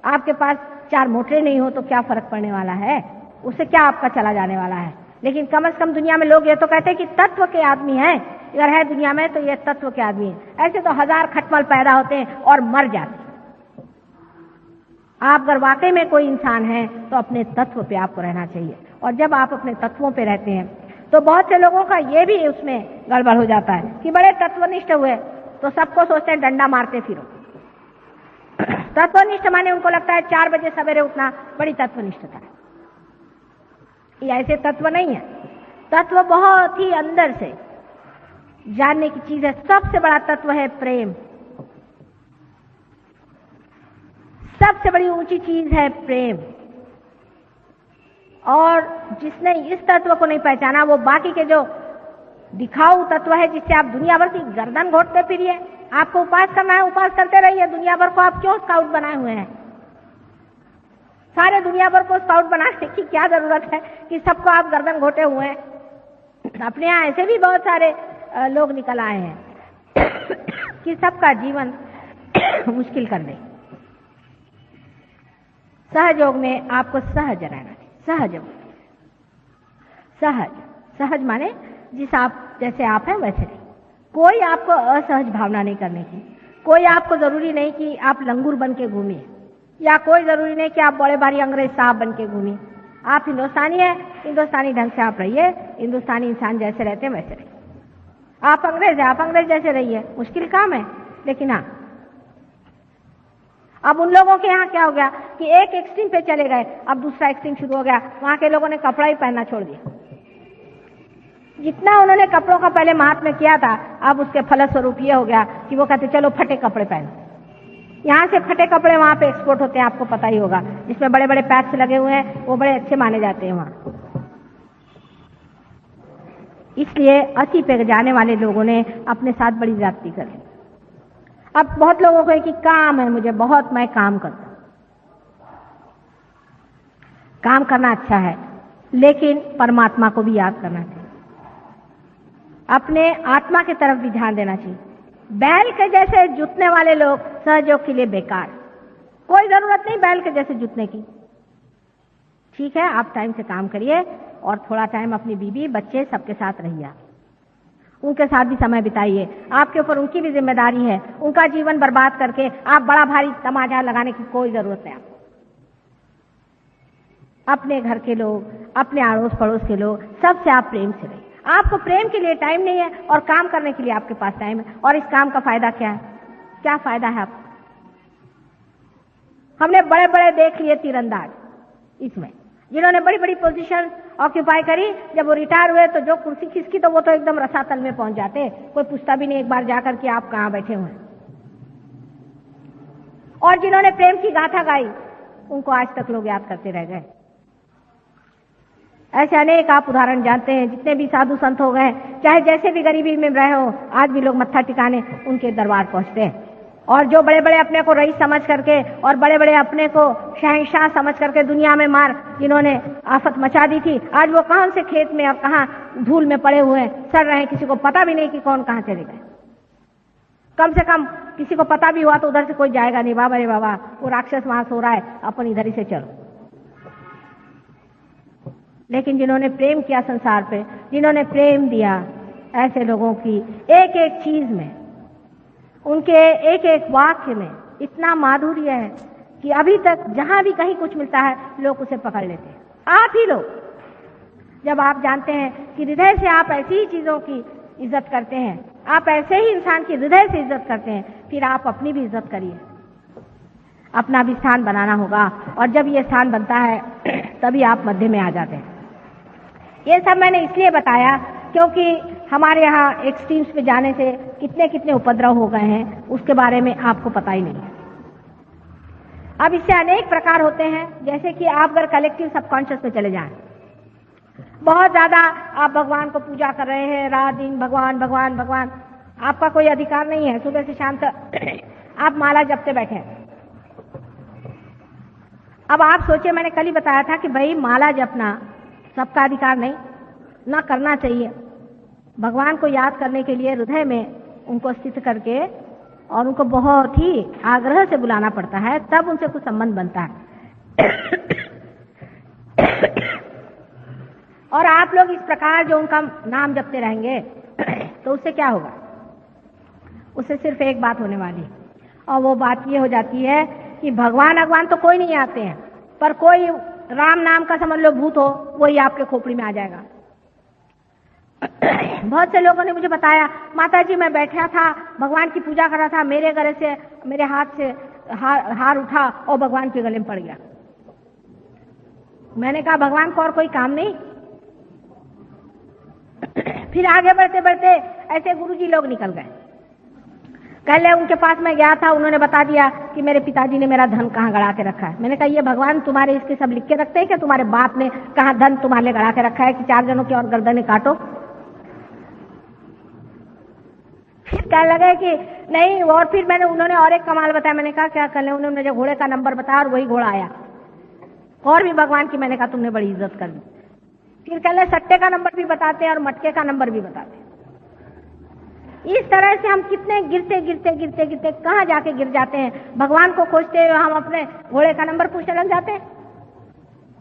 C: आपके पास 4 मोटरें नहीं हो तो क्या फर्क पड़ने वाला है, उससे क्या आपका चला जाने वाला है। लेकिन कम से कम दुनिया में लोग ये तो कहते हैं कि तत्व के आदमी हैं, अगर है दुनिया में तो ये तत्व के आदमी हैं। ऐसे तो 1000 खटमल पैदा होते हैं और मर जाते हैं। आप अगर वाकई में कोई इंसान है तो अपने तत्व पे आपको रहना चाहिए, और जब आप अपने तत्वों पे रहते हैं तो बहुत से लोगों का ये भी उसमें गड़बड़ हो जाता है कि बड़े तत्वनिष्ठ हुए तो सबको सोचते हैं डंडा मारते फिरो। तत्वनिष्ठ माने उनको लगता है 4 बजे सवेरे उठना बड़ी तत्वनिष्ठता है। ये ऐसे तत्व नहीं है। तत्व बहुत ही अंदर से जानने की चीज है। सबसे बड़ा तत्व है प्रेम। सबसे बड़ी ऊंची चीज है प्रेम। और जिसने इस तत्व को नहीं पहचाना वो बाकी के जो दिखाऊ तत्व है जिससे आप दुनिया भर की गर्दन घोटते फिरिए। आपको उपास करना है, उपास करते रहिए। दुनिया भर को आप क्यों स्काउट बनाए हुए हैं? सारे दुनिया भर को स्काउट बनाने की क्या जरूरत है कि सबको आप गर्दन घोटे हुए हैं? अपने यहाँ ऐसे भी बहुत सारे लोग निकल आए हैं कि सबका जीवन मुश्किल कर दे। सहज योग में आपको सहज रहना चाहिए। सहज योग, सहज, सहज माने जैसे आप हैं वैसे नहीं। कोई आपको असहज भावना नहीं करने की। कोई आपको जरूरी नहीं कि आप लंगूर बन के घूमिए, या कोई जरूरी नहीं कि आप बड़े भारी अंग्रेज साहब बन के घूमिए। आप हिंदुस्तानी हैं, हिंदुस्तानी ढंग से आप रहिए। हिंदुस्तानी इंसान जैसे रहते हैं वैसे रहिए। आप अंग्रेज हैं, आप अंग्रेज जैसे रहिए। मुश्किल काम है, लेकिन हाँ। अब उन लोगों के यहाँ क्या हो गया कि एक एक्सट्रीम पे चले गए, अब दूसरा एक्सट्रीम शुरू हो गया। वहां के लोगों ने कपड़ा ही पहनना छोड़ दिया। जितना उन्होंने कपड़ों का पहले महात्म्य किया था, अब उसके फलस्वरूप ये हो गया कि वो कहते चलो फटे कपड़े पहनो। यहाँ से फटे कपड़े वहां पे एक्सपोर्ट होते हैं, आपको पता ही होगा, जिसमें बड़े बड़े पैक्स लगे हुए हैं, वो बड़े अच्छे माने जाते हैं वहां। इसलिए अति पे जाने वाले लोगों ने अपने साथ बड़ी ज्यादती कर ली। अब बहुत लोगों को है कि काम है मुझे बहुत, मैं काम करता हूं। काम करना अच्छा है, लेकिन परमात्मा को भी याद करना चाहिए। अपने आत्मा की तरफ भी ध्यान देना चाहिए। बैल के जैसे जुतने वाले लोग सहयोग के लिए बेकार। कोई जरूरत नहीं बैल के जैसे जुतने की। ठीक है, आप टाइम से काम करिए और थोड़ा टाइम अपनी बीवी बच्चे सबके साथ रहिए, उनके साथ भी समय बिताइए। आपके ऊपर उनकी भी जिम्मेदारी है। उनका जीवन बर्बाद करके आप बड़ा भारी तमाचा लगाने की कोई जरूरत नहीं। अपने घर के लोग, अपने अड़ोस पड़ोस के लोग, सबसे आप प्रेम से रहिए। आपको प्रेम के लिए टाइम नहीं है और काम करने के लिए आपके पास टाइम है, और इस काम का फायदा क्या है? क्या फायदा है आपको? हमने बड़े बड़े देख लिए तीरंदाज इसमें, जिन्होंने बड़ी बड़ी पोजीशन ऑक्यूपाई करी। जब वो रिटायर हुए तो जो कुर्सी खिसकी तो वो तो एकदम रसातल में पहुंच जाते। कोई पूछता भी नहीं एक बार जाकर कि आप कहां बैठे हुए हैं। और जिन्होंने प्रेम की गाथा गाई उनको आज तक लोग याद करते रह गए। ऐसे अनेक आप उदाहरण जानते हैं। जितने भी साधु संत हो गए, चाहे जैसे भी गरीबी में रहे हो, आज भी लोग मत्था टिकाने उनके दरबार पहुंचते हैं। और जो बड़े बड़े अपने को रईस समझ करके और बड़े बड़े अपने को शहंशाह समझ करके दुनिया में जिन्होंने आफत मचा दी थी, आज वो कौन से खेत में और कहां धूल में पड़े हुए सड़ रहे हैं। किसी को पता भी नहीं कि कौन कहां चले गए। कम से कम किसी को पता भी हुआ तो उधर से कोई जाएगा नहीं, बाबा रे बाबा वो राक्षस वहां सो रहा है, अपन इधर ही से चलो। लेकिन जिन्होंने प्रेम किया संसार पे, जिन्होंने प्रेम दिया, ऐसे लोगों की एक एक चीज में, उनके एक एक वाक्य में इतना माधुर्य है कि अभी तक जहां भी कहीं कुछ मिलता है लोग उसे पकड़ लेते हैं। आप ही लोग, जब आप जानते हैं कि हृदय से आप ऐसी ही चीजों की इज्जत करते हैं, आप ऐसे ही इंसान की हृदय से इज्जत करते हैं, फिर आप अपनी भी इज्जत करिए। अपना भी स्थान बनाना होगा, और जब ये स्थान बनता है तभी आप मध्य में आ जाते हैं। ये सब मैंने इसलिए बताया क्योंकि हमारे यहाँ एक्सट्रीम्स पे जाने से कितने कितने उपद्रव हो गए हैं उसके बारे में आपको पता ही नहीं है। अब इससे अनेक प्रकार होते हैं। जैसे कि आप अगर कलेक्टिव सबकॉन्शियस में चले जाएं, बहुत ज्यादा आप भगवान को पूजा कर रहे हैं, रात दिन भगवान भगवान भगवान, आपका कोई अधिकार नहीं है। सुबह से शाम तक आप माला जपते बैठे हैं, अब आप सोचिए, मैंने कल ही बताया था कि भाई माला जपना सबका अधिकार नहीं, ना करना चाहिए। भगवान को याद करने के लिए हृदय में उनको स्थित करके और उनको बहुत ही आग्रह से बुलाना पड़ता है, तब उनसे कुछ संबंध बनता है। और आप लोग इस प्रकार जो उनका नाम जपते रहेंगे तो उससे क्या होगा? उससे सिर्फ एक बात होने वाली है, और वो बात ये हो जाती है कि भगवान तो कोई नहीं आते हैं, पर कोई राम नाम का समझ लो भूत हो, वही आपके खोपड़ी में आ जाएगा। बहुत से लोगों ने मुझे बताया, माता जी मैं बैठा था, भगवान की पूजा कर रहा था, मेरे गले से, मेरे हाथ से हार उठा और भगवान के गले में पड़ गया। मैंने कहा भगवान को और कोई काम नहीं? फिर आगे बढ़ते बढ़ते ऐसे गुरुजी लोग निकल गए। पहले उनके पास मैं गया था, उन्होंने बता दिया कि मेरे पिताजी ने मेरा धन कहाँ गड़ा के रखा है। मैंने कहा ये भगवान तुम्हारे इसके सब लिख के रखते हैं कि तुम्हारे बाप ने कहाँ धन तुम्हारे गड़ा के रखा है कि 4 जनों की और गर्दनें काटो? फिर कहने लगे कि नहीं। और फिर उन्होंने और एक कमाल बताया। मैंने कहा क्या कर ले? उन्होंने मुझे घोड़े का नंबर बताया और वही घोड़ा आया। और भी भगवान की मैंने कहा तुमने बड़ी इज्जत कर दी। फिर कहने सट्टे का नंबर भी बताते हैं और मटके का नंबर भी बताते हैं। इस तरह से हम कितने गिरते गिरते गिरते गिरते कहाँ जाके गिर जाते हैं। भगवान को खोजते हुए हम अपने घोड़े का नंबर पूछने लग जाते हैं।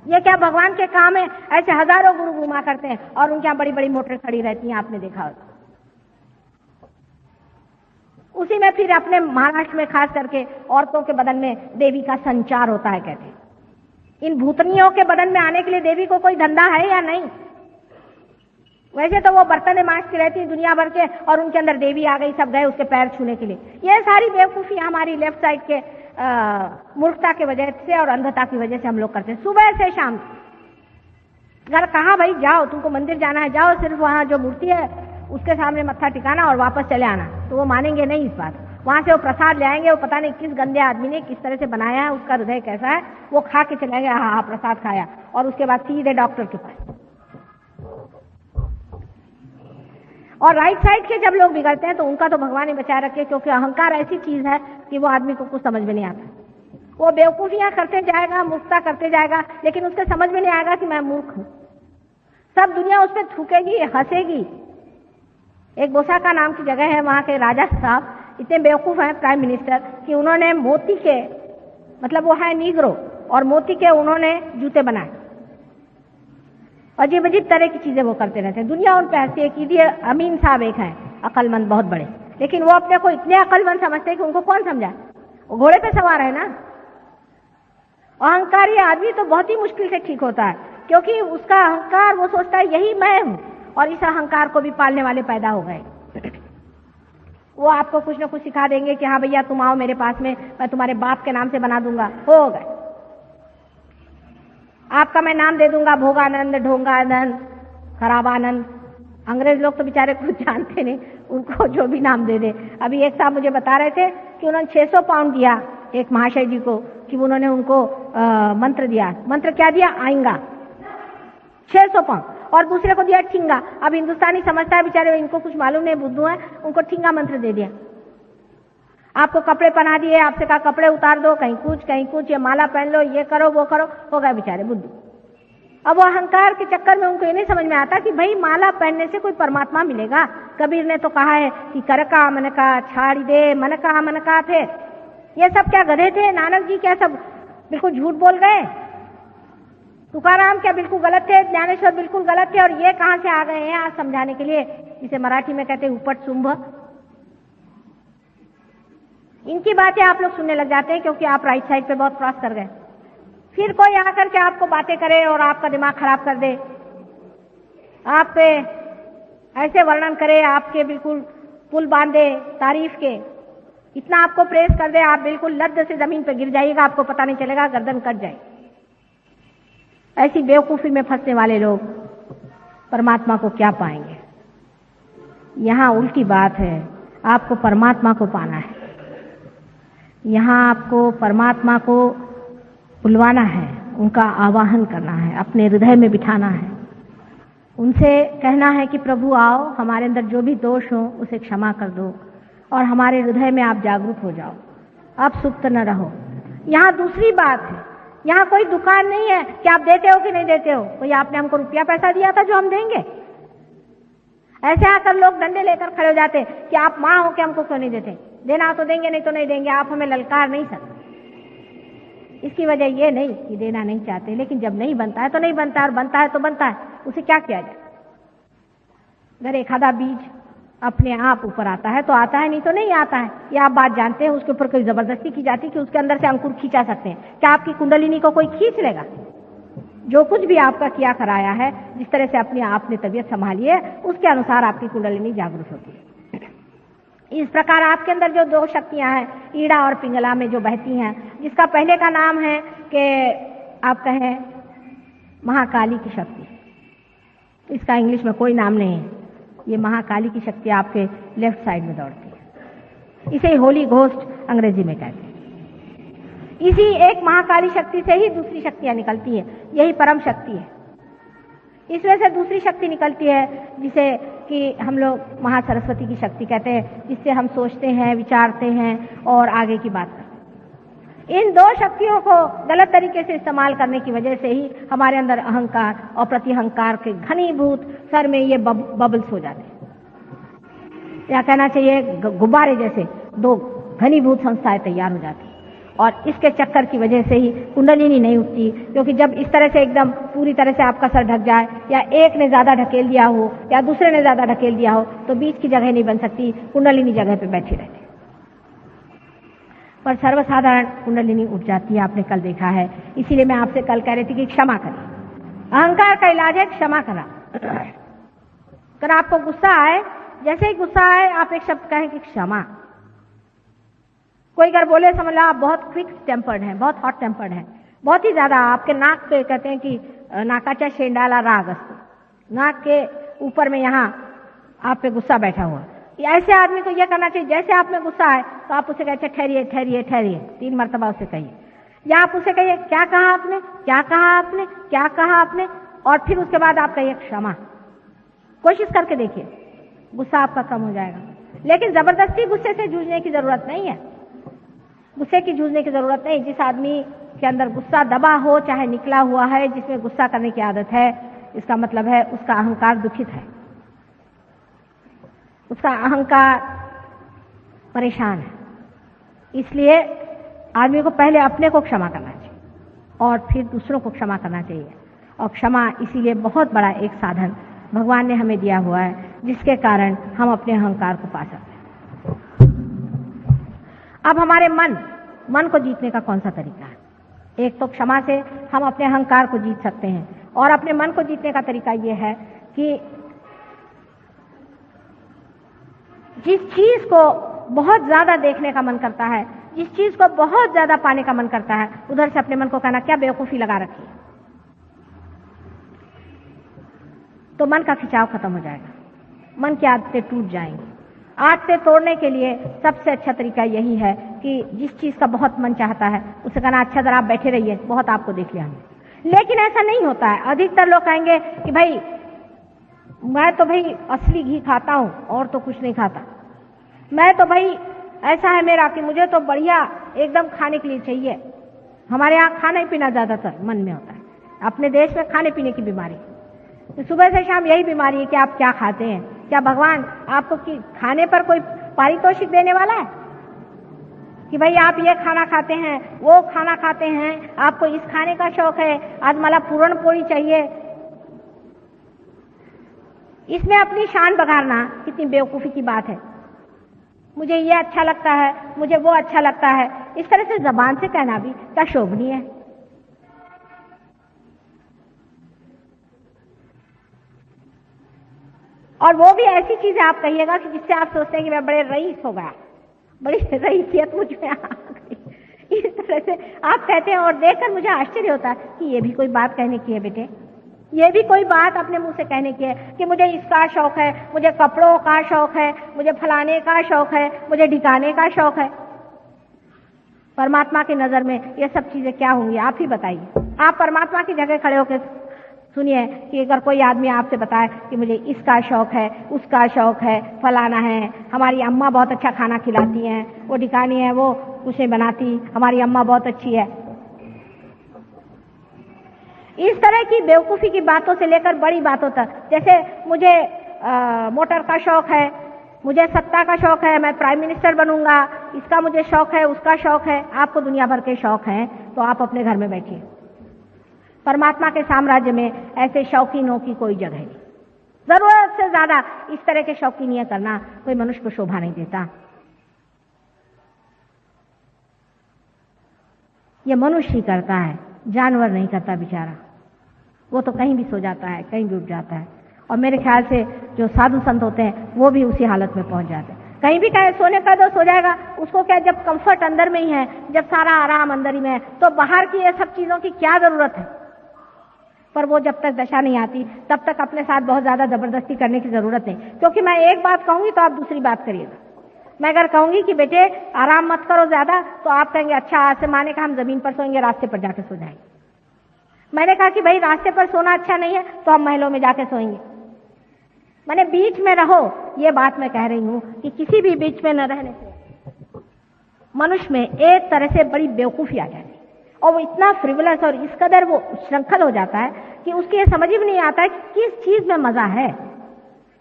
C: ये क्या भगवान के काम है? ऐसे हजारों गुरु घुमा करते हैं और उनके यहाँ बड़ी बड़ी मोटरें खड़ी रहती हैं, आपने देखा होगा। उसी में फिर अपने महाराष्ट्र में खास करके औरतों के बदन में देवी का संचार होता है, कहते हैं। इन भूतनियों के बदन में आने के लिए देवी को कोई धंधा है या नहीं? वैसे तो वो बर्तन मांजती रहती है दुनिया भर के, और उनके अंदर देवी आ गई, सब गए उसके पैर छूने के लिए। ये सारी बेवकूफी हमारी लेफ्ट साइड के मूर्खता की वजह से और अंधता की वजह से हम लोग करते हैं। सुबह से शाम घर कहाँ भाई जाओ, तुमको मंदिर जाना है जाओ, सिर्फ वहां जो मूर्ति है उसके सामने मत्था टिकाना और वापस चले आना। तो वो मानेंगे नहीं इस बात। वहां से वो प्रसाद ले आएंगे, वो पता नहीं किस गंदे आदमी ने किस तरह से बनाया है, उसका हृदय कैसा है, वो खा के चले गए, हाँ प्रसाद खाया, और उसके बाद सीधे डॉक्टर के पास। और राइट साइड के जब लोग बिगड़ते हैं तो उनका तो भगवान ही बचाए रखे, क्योंकि अहंकार ऐसी चीज है कि वो आदमी को कुछ समझ में नहीं आता। वो बेवकूफियां करते जाएगा, मूर्खता करते जाएगा, लेकिन उसके समझ में नहीं आएगा कि मैं मूर्ख हूं। सब दुनिया उस पर थूकेगी, हंसेगी। एक बोसाका नाम की जगह है, वहां के राजा साहब इतने बेवकूफ हैं, प्राइम मिनिस्टर, कि उन्होंने मोती के, मतलब वो है नीग्रो, और मोती के उन्होंने जूते बनाए। अजीब अजीब तरह की चीजें वो करते रहते हैं। दुनिया उन पे हंसती है कि ये अमीन साहब एक हैं अकलमंद बहुत बड़े, लेकिन वो अपने को इतने अकलमंद समझते हैं कि उनको कौन समझाए। वो घोड़े पे सवार है ना। अहंकारी आदमी तो बहुत ही मुश्किल से ठीक होता है, क्योंकि उसका अहंकार, वो सोचता है यही मैं हूं, और इस अहंकार को भी पालने वाले पैदा हो गए। वो आपको कुछ न कुछ सिखा देंगे कि हाँ भैया तुम आओ मेरे पास में, मैं तुम्हारे बाप के नाम से बना दूंगा, हो गए। आपका मैं नाम दे दूंगा, भोगानंद, ढोंगानंद, खराबानंद। अंग्रेज लोग तो बेचारे कुछ जानते नहीं, उनको जो भी नाम दे दे। अभी एक साहब मुझे बता रहे थे कि उन्होंने 600 पाउंड दिया एक महाशय जी को, कि उन्होंने उनको मंत्र दिया। मंत्र क्या दिया? आएगा 600 पाउंड। और दूसरे को दिया ठिंगा। अब हिंदुस्तानी समझता है बेचारे, इनको कुछ मालूम नहीं, बुद्धू है, उनको ठिंगा मंत्र दे दिया। आपको कपड़े पहना दिए, आपसे कहा कपड़े उतार दो, कहीं कुछ, ये माला पहन लो, ये करो वो करो, हो गए बेचारे बुद्धू। अब वो अहंकार के चक्कर में उनको ये नहीं समझ में आता कि भाई माला पहनने से कोई परमात्मा मिलेगा। कबीर ने तो कहा है कि कर का मन का छाड़ी दे, मन का थे। ये सब क्या गधे थे? नानक जी क्या सब बिल्कुल झूठ बोल गए? तुकाराम क्या बिल्कुल गलत थे? ज्ञानेश्वर बिल्कुल गलत थे? और ये कहां से आ गए हैं आज समझाने के लिए, जिसे मराठी में कहते हैं उपट शुंभ। इनकी बातें आप लोग सुनने लग जाते हैं, क्योंकि आप राइट साइड पे बहुत क्रॉस कर गए। फिर कोई आकर के आपको बातें करे और आपका दिमाग खराब कर दे, आप पे ऐसे वर्णन करे, आपके बिल्कुल पुल बांधे तारीफ के, इतना आपको प्रेस कर दे, आप बिल्कुल लद्द से जमीन पे गिर जाइएगा, आपको पता नहीं चलेगा, गर्दन कट जाए। ऐसी बेवकूफी में फंसने वाले लोग परमात्मा को क्या पाएंगे? यहां उल्टी बात है। आपको परमात्मा को पाना है। यहां आपको परमात्मा को बुलवाना है, उनका आवाहन करना है, अपने हृदय में बिठाना है। उनसे कहना है कि प्रभु आओ, हमारे अंदर जो भी दोष हो उसे क्षमा कर दो, और हमारे हृदय में आप जागरूक हो जाओ, आप सुप्त न रहो। यहाँ दूसरी बात है यहाँ कोई दुकान नहीं है कि आप देते हो कि नहीं देते हो, कोई आपने हमको रुपया पैसा दिया था जो हम देंगे। ऐसे आकर लोग डंडे लेकर खड़े हो जाते कि आप माँ हो कि हमको क्यों नहीं देते, देना तो देंगे नहीं तो नहीं देंगे, आप हमें ललकार नहीं सकते। इसकी वजह ये नहीं कि देना नहीं चाहते, लेकिन जब नहीं बनता है तो नहीं बनता है, और बनता है तो बनता है, उसे क्या किया जाए। अगर एक आधा बीज अपने आप ऊपर आता है तो आता है, नहीं तो नहीं आता है। ये आप बात जानते हैं। उसके ऊपर कोई जबरदस्ती की जाती है कि उसके अंदर से अंकुर खींचा सकते हैं। क्या आपकी कुंडलिनी को कोई खींच लेगा? जो कुछ भी आपका किया कराया है, जिस तरह से अपनी आपने तबीयत संभाली है, उसके अनुसार आपकी कुंडलिनी जागृत होती है। इस प्रकार आपके अंदर जो दो शक्तियां हैं, ईड़ा और पिंगला में जो बहती हैं, जिसका पहले का नाम है कि आप कहें महाकाली की शक्ति, इसका इंग्लिश में कोई नाम नहीं है। ये महाकाली की शक्ति आपके लेफ्ट साइड में दौड़ती है। इसे होली घोस्ट अंग्रेजी में कहते हैं। इसी एक महाकाली शक्ति से ही दूसरी शक्तियां निकलती है, यही परम शक्ति है। इसमें से दूसरी शक्ति निकलती है जिसे कि हम लोग महासरस्वती की शक्ति कहते हैं, जिससे हम सोचते हैं, विचारते हैं और आगे की बात करते हैं। इन दो शक्तियों को गलत तरीके से इस्तेमाल करने की वजह से ही हमारे अंदर अहंकार और प्रतिअहंकार के घनीभूत सर में ये बबल्स हो जाते हैं, या कहना चाहिए गुब्बारे जैसे दो घनीभूत संस्थाएं तैयार हो जाती हैं। और इसके चक्कर की वजह से ही कुंडलिनी नहीं उठती, क्योंकि जब इस तरह से एकदम पूरी तरह से आपका सर ढक जाए, या एक ने ज्यादा ढकेल दिया हो या दूसरे ने ज्यादा ढकेल दिया हो, तो बीच की जगह नहीं बन सकती, कुंडलिनी जगह पे बैठी रहती। पर सर्वसाधारण कुंडलिनी उठ जाती है, आपने कल देखा है। इसीलिए मैं आपसे कल कह रही थी कि क्षमा करें। अहंकार का इलाज है क्षमा करना। अगर आपको गुस्सा आए, जैसे ही गुस्सा आए आप एक शब्द कहें कि क्षमा। कोई अगर बोले समझ लो आप बहुत क्विक टेम्पर्ड हैं, बहुत हॉट टेम्पर्ड हैं, बहुत ही ज्यादा, आपके नाक पे कहते हैं कि नाकाचा शेंडाला राग अस्तु, नाक के ऊपर में यहाँ आप पे गुस्सा बैठा हुआ। ऐसे आदमी को यह करना चाहिए, जैसे आप में गुस्सा है तो आप उसे कहते ठहरिए ठहरिए ठहरिए, 3 मरतबा उसे कहिए, या आप उसे कहिए क्या कहा आपने, क्या कहा आपने, क्या कहा आपने, और फिर उसके बाद आप कहिए क्षमा। कोशिश करके देखिए, गुस्सा आपका कम हो जाएगा। लेकिन जबरदस्ती गुस्से से जूझने की जरूरत नहीं है, गुस्से की जूझने की जरूरत नहीं। जिस आदमी के अंदर गुस्सा दबा हो, चाहे निकला हुआ है, जिसमें गुस्सा करने की आदत है, इसका मतलब है उसका अहंकार दुखित है, उसका अहंकार परेशान है। इसलिए आदमी को पहले अपने को क्षमा करना चाहिए और फिर दूसरों को क्षमा करना चाहिए। और क्षमा इसीलिए बहुत बड़ा एक साधन भगवान ने हमें दिया हुआ है, जिसके कारण हम अपने अहंकार को पा सकते हैं। अब हमारे मन को जीतने का कौन सा तरीका है? एक तो क्षमा से हम अपने अहंकार को जीत सकते हैं, और अपने मन को जीतने का तरीका यह है कि जिस चीज को बहुत ज्यादा देखने का मन करता है, जिस चीज को बहुत ज्यादा पाने का मन करता है, उधर से अपने मन को कहना क्या बेवकूफी लगा रखी है, तो मन का खिंचाव खत्म हो जाएगा, मन की आदतें टूट जाएंगी। आदतें तोड़ने के लिए सबसे अच्छा तरीका यही है कि जिस चीज का बहुत मन चाहता है उसे कहना अच्छा जरा आप बैठे रहिए, बहुत आपको देख लिया हमने। लेकिन ऐसा नहीं होता है। अधिकतर लोग कहेंगे कि भाई मैं तो भाई असली घी खाता हूं और तो कुछ नहीं खाता, मैं तो भाई ऐसा है मेरा कि मुझे तो बढ़िया एकदम खाने के लिए चाहिए। हमारे यहाँ खाने पीना ज्यादातर मन में होता है, अपने देश में खाने पीने की बीमारी, तो सुबह से शाम यही बीमारी है कि आप क्या खाते हैं। क्या भगवान आपको कि खाने पर कोई पारितोषिक देने वाला है कि भाई आप ये खाना खाते हैं, वो खाना खाते हैं, आपको इस खाने का शौक है, आज मला पूरण पोड़ी चाहिए। इसमें अपनी शान बघारना कितनी बेवकूफी की बात है। मुझे ये अच्छा लगता है, मुझे वो अच्छा लगता है, इस तरह से जबान से कहना भी क्या शोभनीय है। और वो भी ऐसी चीजें आप कहिएगा कि जिससे आप सोचते हैं कि मैं बड़े रईस हो गया, बड़ी रईसियत मुझ में आ गई, इस तरह से आप कहते हैं। और देखकर मुझे आश्चर्य होता है कि ये भी कोई बात कहने की है बेटे, ये भी कोई बात अपने मुंह से कहने की है कि मुझे इसका शौक है, मुझे कपड़ों का शौक है, मुझे फलाने का शौक है, मुझे ढिकाने का शौक है। परमात्मा की नजर में ये सब चीजें क्या होंगी आप ही बताइए। आप परमात्मा की जगह खड़े होकर सुनिए कि अगर कोई आदमी आपसे बताए कि मुझे इसका शौक है, उसका शौक है, फलाना है, हमारी अम्मा बहुत अच्छा खाना खिलाती हैं, वो ढिकानी है, वो कुछ नहीं बनाती, हमारी अम्मा बहुत अच्छी है, इस तरह की बेवकूफ़ी की बातों से लेकर बड़ी बातों तक, जैसे मुझे मोटर का शौक है, मुझे सत्ता का शौक है, मैं प्राइम मिनिस्टर बनूंगा, इसका मुझे शौक है, उसका शौक है। आपको दुनिया भर के शौक हैं तो आप अपने घर में बैठिए। परमात्मा के साम्राज्य में ऐसे शौकीनों की कोई जगह नहीं। जरूरत से ज्यादा इस तरह के शौकीनियां करना कोई मनुष्य को शोभा नहीं देता। ये मनुष्य ही करता है, जानवर नहीं करता बेचारा। वो तो कहीं भी सो जाता है, कहीं भी उठ जाता है। और मेरे ख्याल से जो साधु संत होते हैं वो भी उसी हालत में पहुंच जाते हैं। कहीं भी कहे सोने का तो सो जाएगा, उसको क्या, जब कंफर्ट अंदर में ही है, जब सारा आराम अंदर ही में है, तो बाहर की ये सब चीजों की क्या जरूरत है। पर वो जब तक दशा नहीं आती तब तक अपने साथ बहुत ज्यादा जबरदस्ती करने की जरूरत नहीं। क्योंकि मैं एक बात कहूंगी तो आप दूसरी बात करिएगा। मैं अगर कहूंगी कि बेटे आराम मत करो ज्यादा, तो आप कहेंगे अच्छा आज से माने का हम जमीन पर सोएंगे, रास्ते पर जाके सो जाएंगे। मैंने कहा कि भाई रास्ते पर सोना अच्छा नहीं है तो हम महलों में जाके सोएंगे। मैंने बीच में रहो, ये बात मैं कह रही हूं कि किसी भी बीच में न रहने से मनुष्य में एक तरह से बड़ी बेवकूफी आ जाती है और वो इतना फ्रिवलस और इस कदर वो श्रृंखल हो जाता है कि उसकी ये समझ भी नहीं आता है कि किस चीज में मजा है।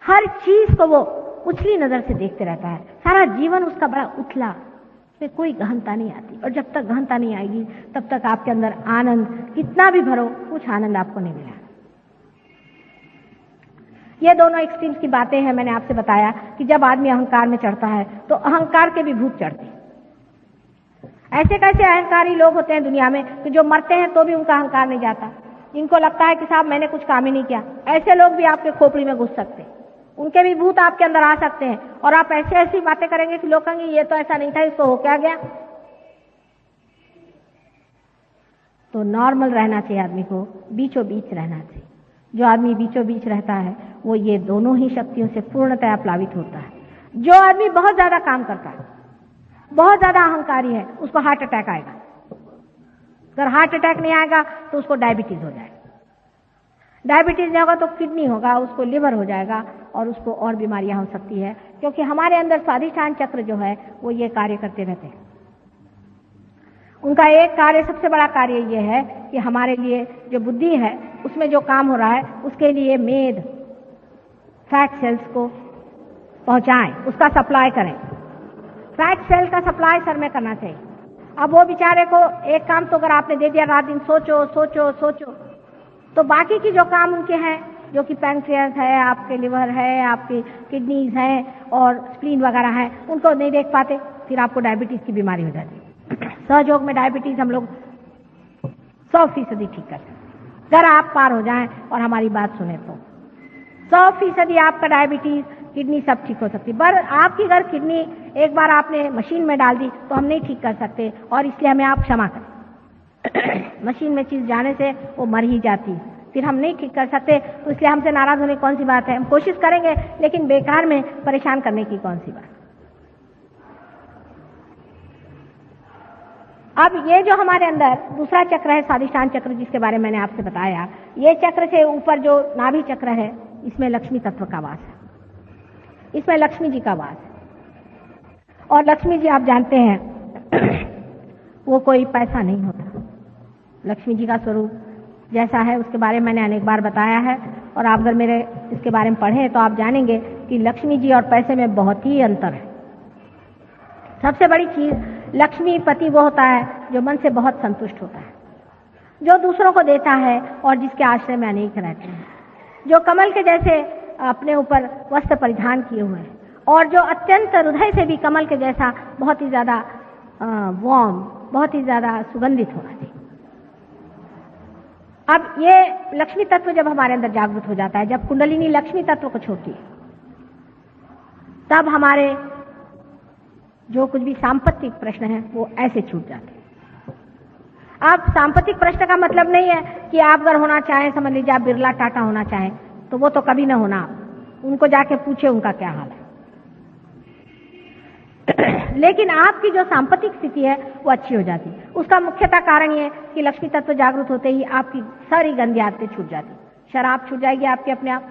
C: हर चीज को वो उछली नजर से देखते रहता है। सारा जीवन उसका बड़ा उथला, उसमें कोई गहनता नहीं आती। और जब तक गहनता नहीं आएगी तब तक आपके अंदर आनंद कितना भी भरो, कुछ आनंद आपको नहीं मिला। ये दोनों एक्सट्रीम्स की बातें हैं। मैंने आपसे बताया कि जब आदमी अहंकार में चढ़ता है तो अहंकार के भी भूत चढ़ते हैं। ऐसे कैसे अहंकारी लोग होते हैं दुनिया में कि जो मरते हैं तो भी उनका अहंकार नहीं जाता। इनको लगता है कि साहब मैंने कुछ काम ही नहीं किया। ऐसे लोग भी आपके खोपड़ी में घुस सकते हैं, उनके भी भूत आपके अंदर आ सकते हैं और आप ऐसी ऐसी बातें करेंगे कि लोग कहेंगे ये तो ऐसा नहीं था, इसको हो क्या गया। तो नॉर्मल रहना चाहिए आदमी को, बीचों बीच रहना चाहिए। जो आदमी बीचों बीच रहता है वो ये दोनों ही शक्तियों से पूर्णतया प्लावित होता है। जो आदमी बहुत ज्यादा काम करता है, बहुत ज्यादा अहंकारी है, उसको हार्ट अटैक आएगा। अगर हार्ट अटैक नहीं आएगा तो उसको डायबिटीज हो जाएगा। डायबिटीज नहीं होगा तो किडनी होगा, उसको लिवर हो जाएगा और उसको और बीमारियां हो सकती है। क्योंकि हमारे अंदर स्वादिष्ठान चक्र जो है वो ये कार्य करते रहते हैं। उनका एक कार्य, सबसे बड़ा कार्य ये है कि हमारे लिए जो बुद्धि है उसमें जो काम हो रहा है उसके लिए मेद, फैट सेल्स को पहुंचाएं, उसका सप्लाई करें। फैट सेल का सप्लाई सर में करना चाहिए। अब वो बेचारे को एक काम तो अगर आपने दे दिया, रात दिन सोचो सोचो सोचो, तो बाकी की जो काम उनके हैं, जो कि पैंक्रियास है, आपके लिवर है, आपकी किडनीज हैं और स्प्लीन वगैरह है, उनको नहीं देख पाते, फिर आपको डायबिटीज की बीमारी हो जाती है। सहयोग में डायबिटीज हम लोग 100% ठीक कर सकते हैं अगर आप पार हो जाएं और हमारी बात सुने तो 100% आपका डायबिटीज, किडनी सब ठीक हो सकती है। पर आपकी अगर किडनी एक बार आपने मशीन में डाल दी तो हम नहीं ठीक कर सकते और इसलिए हमें आप क्षमा करें। मशीन में चीज जाने से वो मर ही जाती है, फिर हम नहीं ठीक कर सकते, तो इसलिए हमसे नाराज होने कौन सी बात है। हम कोशिश करेंगे लेकिन बेकार में परेशान करने की कौन सी बात। अब ये जो हमारे अंदर दूसरा चक्र है, स्वादिष्ठान चक्र, जिसके बारे में मैंने आपसे बताया, ये चक्र से ऊपर जो नाभि चक्र है, इसमें लक्ष्मी तत्व का वास है, इसमें लक्ष्मी जी का वास है। और लक्ष्मी जी आप जानते हैं वो कोई पैसा नहीं होता। लक्ष्मी जी का स्वरूप जैसा है उसके बारे में मैंने अनेक बार बताया है और आप अगर मेरे इसके बारे में पढ़ें तो आप जानेंगे कि लक्ष्मी जी और पैसे में बहुत ही अंतर है। सबसे बड़ी चीज, लक्ष्मीपति वो होता है जो मन से बहुत संतुष्ट होता है, जो दूसरों को देता है और जिसके आश्रय में अनेक रहते हैं, जो कमल के जैसे अपने ऊपर वस्त्र परिधान किए हुए हैं और जो अत्यंत हृदय से भी कमल के जैसा बहुत ही ज्यादा वार्म, बहुत ही ज्यादा सुगंधित होना चाहिए। अब ये लक्ष्मी तत्व जब हमारे अंदर जागृत हो जाता है, जब कुंडलिनी लक्ष्मी तत्व को छोड़ती है, तब हमारे जो कुछ भी सांपत्तिक प्रश्न है वो ऐसे छूट जाते हैं। अब सांपत्तिक प्रश्न का मतलब नहीं है कि आप अगर होना चाहें, समझ लीजिए आप बिरला टाटा होना चाहें, तो वो तो कभी ना होना। उनको जाके पूछे उनका क्या हाल है। लेकिन आपकी जो सांपत्तिक स्थिति है वो अच्छी हो जाती है। उसका मुख्यतः कारण ये कि लक्ष्मी तत्व जागृत होते ही आपकी सारी गंदी आदतें छूट जाती। शराब छूट जाएगी आपके अपने आप,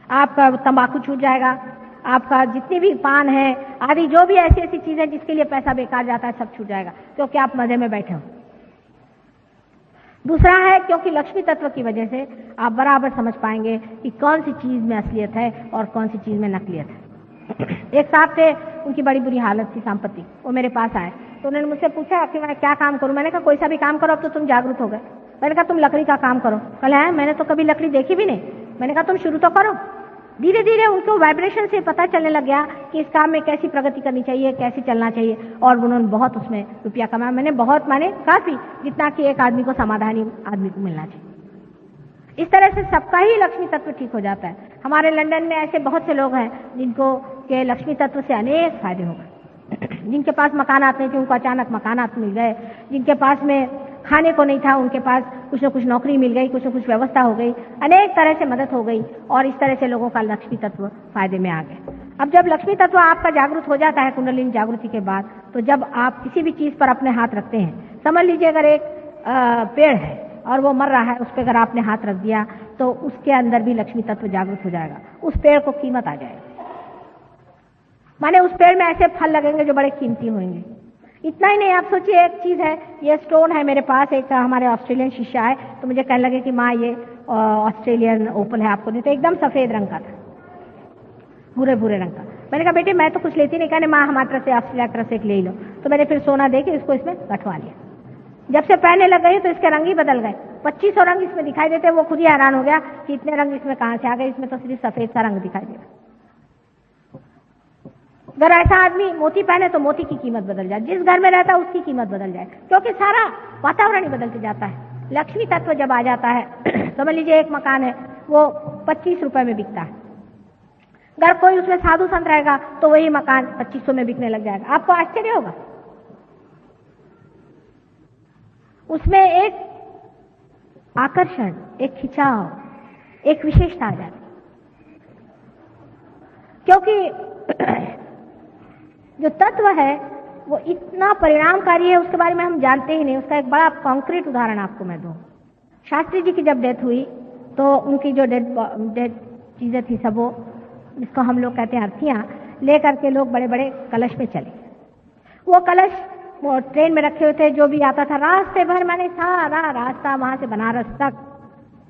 C: आपका तंबाकू छूट जाएगा, आपका जितनी भी पान है आदि जो भी ऐसी ऐसी चीजें जिसके लिए पैसा बेकार जाता है सब छूट जाएगा, क्योंकि आप मजे में बैठे हो। दूसरा है क्योंकि लक्ष्मी तत्व की वजह से आप बराबर समझ पाएंगे कि कौन सी चीज में असलियत है और कौन सी चीज में नकलियत है। एक साहब थे, उनकी बड़ी बुरी हालत थी संपत्ति, वो मेरे पास आए तो उन्होंने मुझसे पूछा कि मैं क्या काम करूं। मैंने कहा कोई सा भी काम करो, अब तो तुम जागरूक हो गए। मैंने कहा तुम लकड़ी का काम करो। कल है मैंने तो कभी लकड़ी देखी भी नहीं। मैंने कहा तुम शुरू तो करो। धीरे धीरे उनको वाइब्रेशन से पता चलने लग गया कि इस काम में कैसी प्रगति करनी चाहिए, कैसे चलना चाहिए, और उन्होंने बहुत उसमें रुपया कमाया। मैंने बहुत माने काफी, जितना कि एक आदमी को समाधानी आदमी को मिलना चाहिए। इस तरह से सबका ही लक्ष्मी तत्व ठीक हो जाता है। हमारे लंदन में ऐसे बहुत से लोग हैं जिनको के लक्ष्मी तत्व से अनेक फायदे हो गए। जिनके पास मकानात नहीं थे उनको अचानक मकानात मिल गए, जिनके पास में खाने को नहीं था उनके पास कुछ न कुछ नौकरी मिल गई, कुछ न कुछ व्यवस्था हो गई, अनेक तरह से मदद हो गई, और इस तरह से लोगों का लक्ष्मी तत्व फायदे में आ गए। अब जब लक्ष्मी तत्व आपका जागृत हो जाता है कुंडलिनी जागृति के बाद, तो जब आप किसी भी चीज पर अपने हाथ रखते हैं, समझ लीजिए अगर एक पेड़ है और वो मर रहा है, उस पर अगर आपने हाथ रख दिया तो उसके अंदर भी लक्ष्मी तत्व जागृत हो जाएगा, उस पेड़ को कीमत आ जाएगी। माने उस पेड़ में ऐसे फल लगेंगे जो बड़े कीमती होंगे। इतना ही नहीं, आप सोचिए एक चीज है, ये स्टोन है मेरे पास, एक हमारे ऑस्ट्रेलियन शिष्य आए तो मुझे कहने लगे कि माँ ये ऑस्ट्रेलियन ओपल है आपको देते, एकदम सफेद रंग का था, भूरे भूरे रंग का। मैंने कहा बेटे मैं तो कुछ लेती नहीं, कहने माँ हमारी तरफ से ऑस्ट्रेलिया की तरफ से एक ले लो। तो मैंने फिर सोना दे के इसको इसमें गठवा लिया। जब से पहनने लग गई तो इसके रंग ही बदल गए, 2500 रंग इसमें दिखाई देते। वो खुद ही हैरान हो गया कि इतने रंग इसमें कहां से आ गए, इसमें तो सिर्फ सफेद सा रंग दिखाई दे रहा। अगर ऐसा आदमी मोती पहने तो मोती की कीमत बदल जाए, जिस घर में रहता है उसकी कीमत बदल जाए, क्योंकि सारा वातावरण ही बदलते जाता है। लक्ष्मी तत्व जब आ जाता है, समझ लीजिए एक मकान है वो 25 रुपए में बिकता है, अगर कोई उसमें साधु संत रहेगा तो वही मकान 2500 में बिकने लग जाएगा। आपको आश्चर्य होगा, उसमें एक आकर्षण, एक खिंचाव, एक विशेषता आ जाती, क्योंकि जो तत्व है वो इतना परिणामकारी है, उसके बारे में हम जानते ही नहीं। उसका एक बड़ा कॉन्क्रीट उदाहरण आपको मैं दूं। शास्त्री जी की जब डेथ हुई तो उनकी जो डेड चीजें थी सब, वो जिसको हम लोग कहते हैं अर्थियां, लेकर के लोग बड़े बड़े कलश में चले। वो कलश वो ट्रेन में रखे हुए थे, जो भी आता था रास्ते भर, मैंने सारा रास्ता वहां से बनारस तक,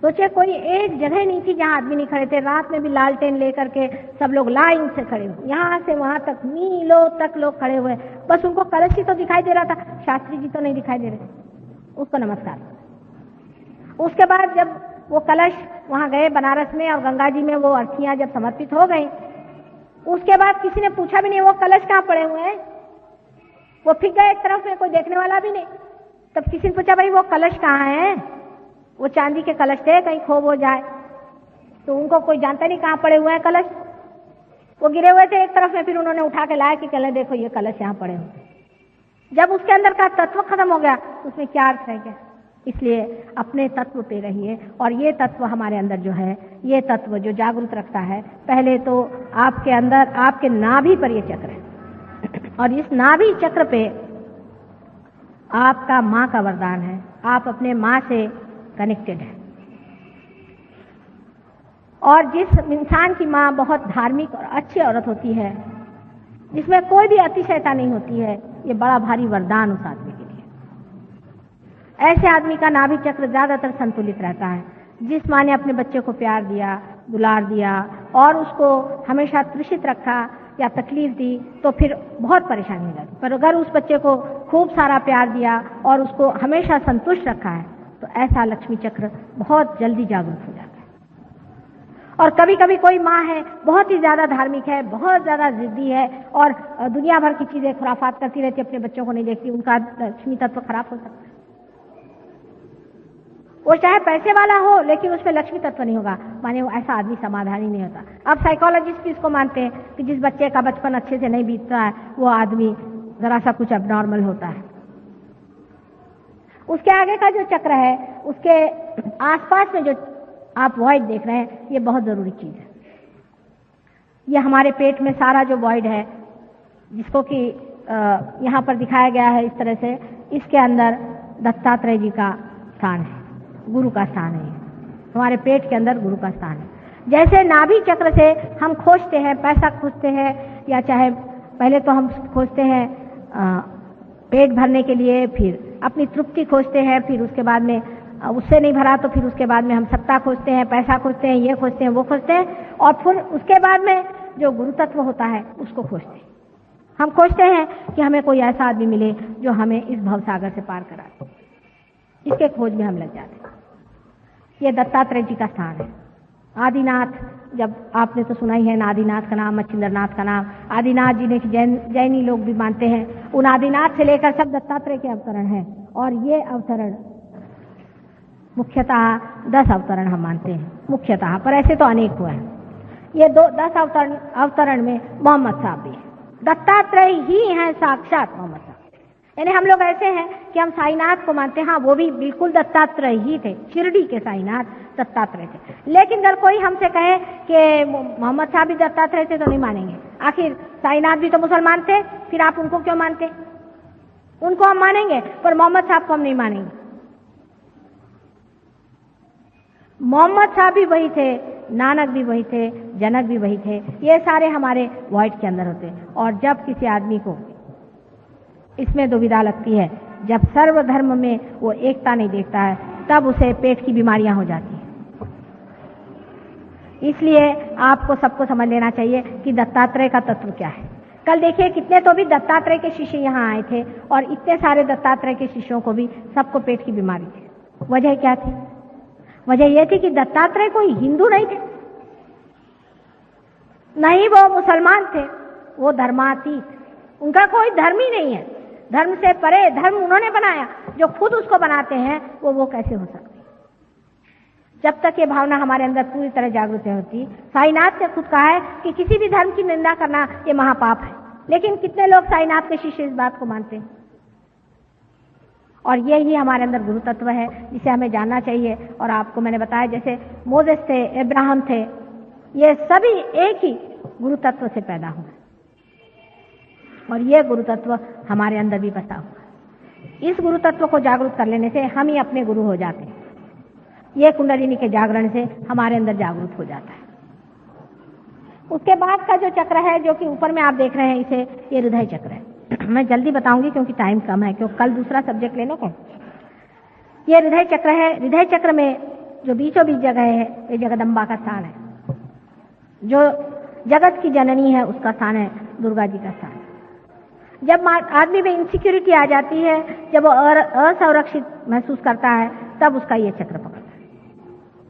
C: सोचिए कोई एक जगह नहीं थी जहां आदमी नहीं खड़े थे। रात में भी लालटेन लेकर के सब लोग लाइन से खड़े हुए, यहां से वहां तक मीलों तक लोग खड़े हुए, बस उनको कलश ही तो दिखाई दे रहा था, शास्त्री जी तो नहीं दिखाई दे रहे। उसको नमस्कार। उसके बाद जब वो कलश वहां गए बनारस में और गंगा जी में वो अर्थियां जब समर्पित हो गई, उसके बाद किसी ने पूछा भी नहीं वो कलश कहां पड़े हुए हैं, वो फिर गए एक तरफ में, कोई देखने वाला भी नहीं। तब किसी ने पूछा भाई वो कलश कहाँ है, वो चांदी के कलश थे, कहीं खो हो जाए, तो उनको कोई जानता नहीं कहाँ पड़े हुए हैं कलश, वो गिरे हुए थे एक तरफ में, फिर उन्होंने उठा के लाया कि कहने देखो ये कलश यहाँ पड़े हुए। जब उसके अंदर का तत्व खत्म हो गया तो उसमें क्या अर्थ है क्या। इसलिए अपने तत्व पे रहिए, और ये तत्व हमारे अंदर जो है, ये तत्व जो जागरूक रखता है, पहले तो आपके अंदर आपके नाभि पर ये चक्र है, और इस नाभि चक्र पे आपका माँ का वरदान है, आप अपने माँ से कनेक्टेड है। और जिस इंसान की माँ बहुत धार्मिक और अच्छी औरत होती है, जिसमें कोई भी अतिशयता नहीं होती है, ये बड़ा भारी वरदान उस आदमी के लिए। ऐसे आदमी का नाभि चक्र ज्यादातर संतुलित रहता है। जिस माँ ने अपने बच्चे को प्यार दिया, दुलार दिया और उसको हमेशा तृषित रखा या तकलीफ दी, तो फिर बहुत परेशानी हो जाती। पर अगर उस बच्चे को खूब सारा प्यार दिया और उसको हमेशा संतुष्ट रखा है, तो ऐसा लक्ष्मी चक्र बहुत जल्दी जागरूक हो जाता है। और कभी कभी कोई माँ है बहुत ही ज्यादा धार्मिक है, बहुत ज्यादा जिद्दी है, और दुनिया भर की चीजें खुराफात करती रहती है, अपने बच्चों को नहीं देखती, उनका लक्ष्मी तत्व खराब हो सकता है। वो चाहे पैसे वाला हो लेकिन उसमें लक्ष्मी तत्व नहीं होगा, माने वो ऐसा आदमी समाधान ही नहीं होता। अब साइकोलॉजिस्ट भी इसको मानते हैं कि जिस बच्चे का बचपन अच्छे से नहीं बीतता है, वो आदमी जरा सा कुछ अबनॉर्मल होता है। उसके आगे का जो चक्र है, उसके आसपास में जो आप वॉइड देख रहे हैं, ये बहुत जरूरी चीज है। ये हमारे पेट में सारा जो वॉइड है, जिसको कि यहाँ पर दिखाया गया है इस तरह से, इसके अंदर दत्तात्रेय जी का स्थान है, गुरु का स्थान है। हमारे पेट के अंदर गुरु का स्थान है। जैसे नाभि चक्र से हम खोजते हैं, पैसा खोजते हैं, या चाहे पहले तो हम खोजते हैं पेट भरने के लिए, फिर अपनी तृप्ति खोजते हैं, फिर उसके बाद में उससे नहीं भरा तो फिर उसके बाद में हम सत्ता खोजते हैं, पैसा खोजते हैं, ये खोजते हैं, वो खोजते हैं, और फिर उसके बाद में जो गुरु तत्व होता है उसको खोजते हैं। हम खोजते हैं कि हमें कोई ऐसा आदमी मिले जो हमें इस भवसागर से पार करा दे। इसके खोज में हम लग जाते हैं। ये दत्तात्रेय जी का स्थान है। आदिनाथ, जब आपने तो सुना ही है आदिनाथ का नाम, मच्छिंद्रनाथ का नाम, आदिनाथ जी ने जैनी लोग भी मानते हैं। उन आदिनाथ से लेकर सब दत्तात्रेय के अवतरण हैं, और ये अवतरण मुख्यतः 10 अवतरण हम मानते हैं मुख्यतः, पर ऐसे तो अनेक हुए हैं। ये 10 अवतरण में मोहम्मद साहब भी है। दत्तात्रेय ही हैं साक्षात मोहम्मद साहब। यानी हम लोग ऐसे हैं कि हम साईनाथ को मानते हैं, हाँ वो भी बिल्कुल दत्तात्रेय ही थे, शिरडी के साईनाथ दत्तात्रेय थे। लेकिन अगर कोई हमसे कहे कि मोहम्मद साहब भी दत्तात्रेय थे तो नहीं मानेंगे। आखिर साईनाथ भी तो मुसलमान थे, फिर आप उनको क्यों मानते? उनको हम मानेंगे पर मोहम्मद साहब को हम नहीं मानेंगे। मोहम्मद साहब भी वही थे, नानक भी वही थे, जनक भी वही थे। ये सारे हमारे वॉइड के अंदर होते। और जब किसी आदमी को इसमें दुविधा लगती है, जब सर्वधर्म में वो एकता नहीं देखता है, तब उसे पेट की बीमारियां हो जाती हैं। इसलिए आपको सबको समझ लेना चाहिए कि दत्तात्रेय का तत्व क्या है। कल देखिए कितने तो भी दत्तात्रेय के शिष्य यहाँ आए थे, और इतने सारे दत्तात्रेय के शिष्यों को भी सबको पेट की बीमारी थी। वजह क्या थी? वजह यह थी कि दत्तात्रेय कोई हिंदू नहीं थे, नहीं वो मुसलमान थे, वो धर्मातीत, उनका कोई धर्म ही नहीं है। धर्म से परे धर्म उन्होंने बनाया। जो खुद उसको बनाते हैं वो कैसे हो सकते? जब तक ये भावना हमारे अंदर पूरी तरह जागृत होती। साईनाथ ने खुद कहा है कि किसी भी धर्म की निंदा करना ये महापाप है, लेकिन कितने लोग साईनाथ के शिष्य इस बात को मानते हैं? और ये ही हमारे अंदर गुरु तत्व है जिसे हमें जानना चाहिए। और आपको मैंने बताया जैसे मोसेस थे, अब्राहम थे, ये सभी एक ही गुरु तत्व से पैदा हुए, और ये गुरु तत्व हमारे अंदर भी बसा हुआ। इस गुरु तत्व को जागरूक कर लेने से हम ही अपने गुरु हो जाते हैं। ये कुंडलिनी के जागरण से हमारे अंदर जागरूक हो जाता है। उसके बाद का जो चक्र है, जो कि ऊपर में आप देख रहे हैं, इसे ये हृदय चक्र है। मैं जल्दी बताऊंगी क्योंकि टाइम कम है, क्योंकि कल दूसरा सब्जेक्ट लेने को। ये हृदय चक्र है। हृदय चक्र में जो बीचों बीच जगह है, ये जगदम्बा का स्थान है। जो जगत की जननी है उसका स्थान है, दुर्गा जी का स्थान। जब आदमी में इनसिक्योरिटी आ जाती है, जब वो असुरक्षित महसूस करता है, तब उसका ये चक्र पकड़ता है।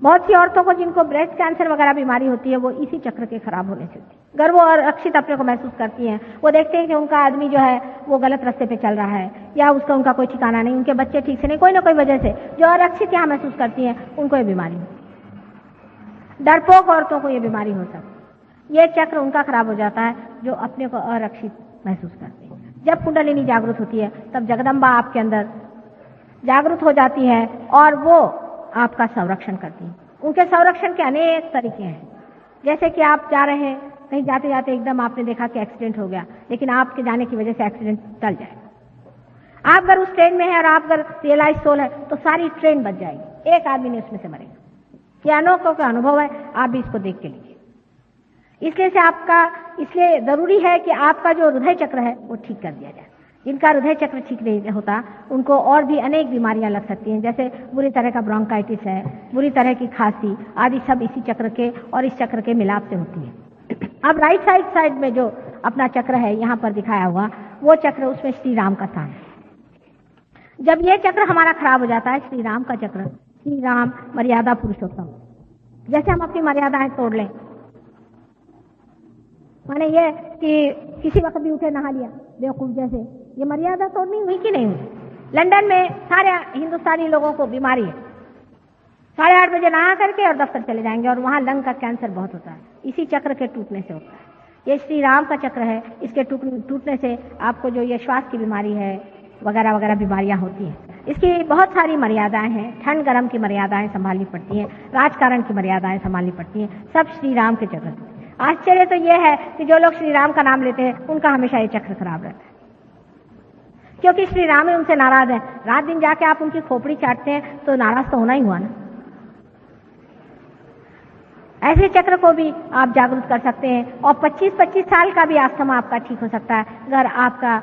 C: बहुत सी औरतों को जिनको ब्रेस्ट कैंसर वगैरह बीमारी होती है, वो इसी चक्र के खराब होने से होती है। अगर वो अरक्षित अपने को महसूस करती हैं, वो देखते हैं कि उनका आदमी जो है वो गलत रास्ते पे चल रहा है, या उनका कोई ठिकाना नहीं, उनके बच्चे ठीक से नहीं, कोई ना कोई वजह से जो अरक्षित यहाँ महसूस करती हैं, उनको ये बीमारी होती है। डरपोक औरतों को ये बीमारी हो सकती है। ये चक्र उनका खराब हो जाता है जो अपने को अरक्षित महसूस करते हैं। जब कुंडलिनी जागृत होती है, तब जगदम्बा आपके अंदर जागृत हो जाती है, और वो आपका संरक्षण करती है। उनके संरक्षण के अनेक तरीके हैं। जैसे कि आप जा रहे हैं, कहीं जाते जाते एकदम आपने देखा कि एक्सीडेंट हो गया, लेकिन आपके जाने की वजह से एक्सीडेंट टल जाएगा। आप अगर उस ट्रेन में हैं और आप अगर रियलाइज सोल है, तो सारी ट्रेन बच जाएगी, एक आदमी नहीं उसमें से मरेगा। यह अनोखा का अनुभव है, आप भी इसको देख के लीजिए। इसलिए जरूरी है कि आपका जो हृदय चक्र है वो ठीक कर दिया जाए। जिनका हृदय चक्र ठीक नहीं होता, उनको और भी अनेक बीमारियां लग सकती हैं, जैसे बुरी तरह का ब्रोंकाइटिस है, बुरी तरह की खांसी आदि, सब इसी चक्र के और इस चक्र के मिलाप से होती है। अब राइट साइड में जो अपना चक्र है यहाँ पर दिखाया हुआ, वो चक्र, उसमें श्री राम का स्थान है। जब ये चक्र हमारा खराब हो जाता है, श्री राम का चक्र, श्री राम मर्यादा पुरुषोत्तम, जैसे हम अपनी मर्यादाएं तोड़ लें, माने ये कि किसी वक्त भी उठे नहा लिया बेवकूफ जैसे, ये मर्यादा तोड़नी हुई कि नहीं हुई? लंदन में सारे हिंदुस्तानी लोगों को बीमारी है, 8:30 बजे नहा करके और दफ्तर चले जाएंगे, और वहां लंग का कैंसर बहुत होता है, इसी चक्र के टूटने से होता है। ये श्री राम का चक्र है, इसके टूटने से आपको जो ये श्वास की बीमारी है वगैरह वगैरह बीमारियां होती हैं। इसकी बहुत सारी मर्यादाएं हैं। ठंड गर्म की मर्यादाएं संभालनी पड़ती हैं, राजकारण की मर्यादाएं संभालनी पड़ती हैं, सब श्री राम के चक्र। आश्चर्य तो यह है कि जो लोग श्री राम का नाम लेते हैं, उनका हमेशा ये चक्र खराब रहता है, क्योंकि श्री राम ही उनसे नाराज है। रात दिन जाके आप उनकी खोपड़ी चाटते हैं तो नाराज तो होना ही हुआ ना। ऐसे चक्र को भी आप जागरूक कर सकते हैं, और 25-25 साल का भी अस्थमा आपका ठीक हो सकता है अगर आपका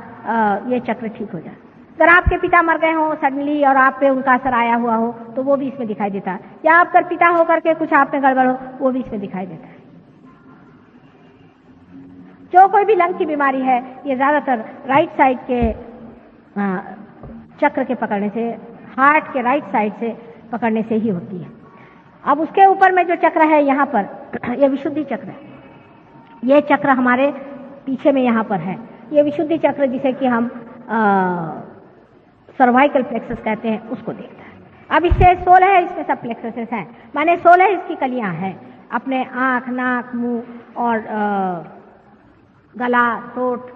C: ये चक्र ठीक हो जाए। अगर आपके पिता मर गए हों सडनली और आप पे उनका असर आया हुआ हो तो वो भी इसमें दिखाई देता है, या आप अगर पिता होकर के कुछ आप में गड़बड़ हो वो भी इसमें दिखाई देता है। जो कोई भी लंग की बीमारी है ये ज्यादातर राइट साइड के चक्र के पकड़ने से, हार्ट के राइट साइड से पकड़ने से ही होती है। अब उसके ऊपर में जो चक्र है यहाँ पर, ये विशुद्धि चक्र है। ये चक्र हमारे पीछे में यहाँ पर है, ये विशुद्धि चक्र जिसे कि हम सर्वाइकल प्लेक्सस कहते हैं, उसको देखता है। अब इससे 16 है, इसमें सब प्लेक्ससेस हैं, माने 16 इसकी कलियां हैं। अपने आंख, नाक, मुंह और गला, थ्रोट,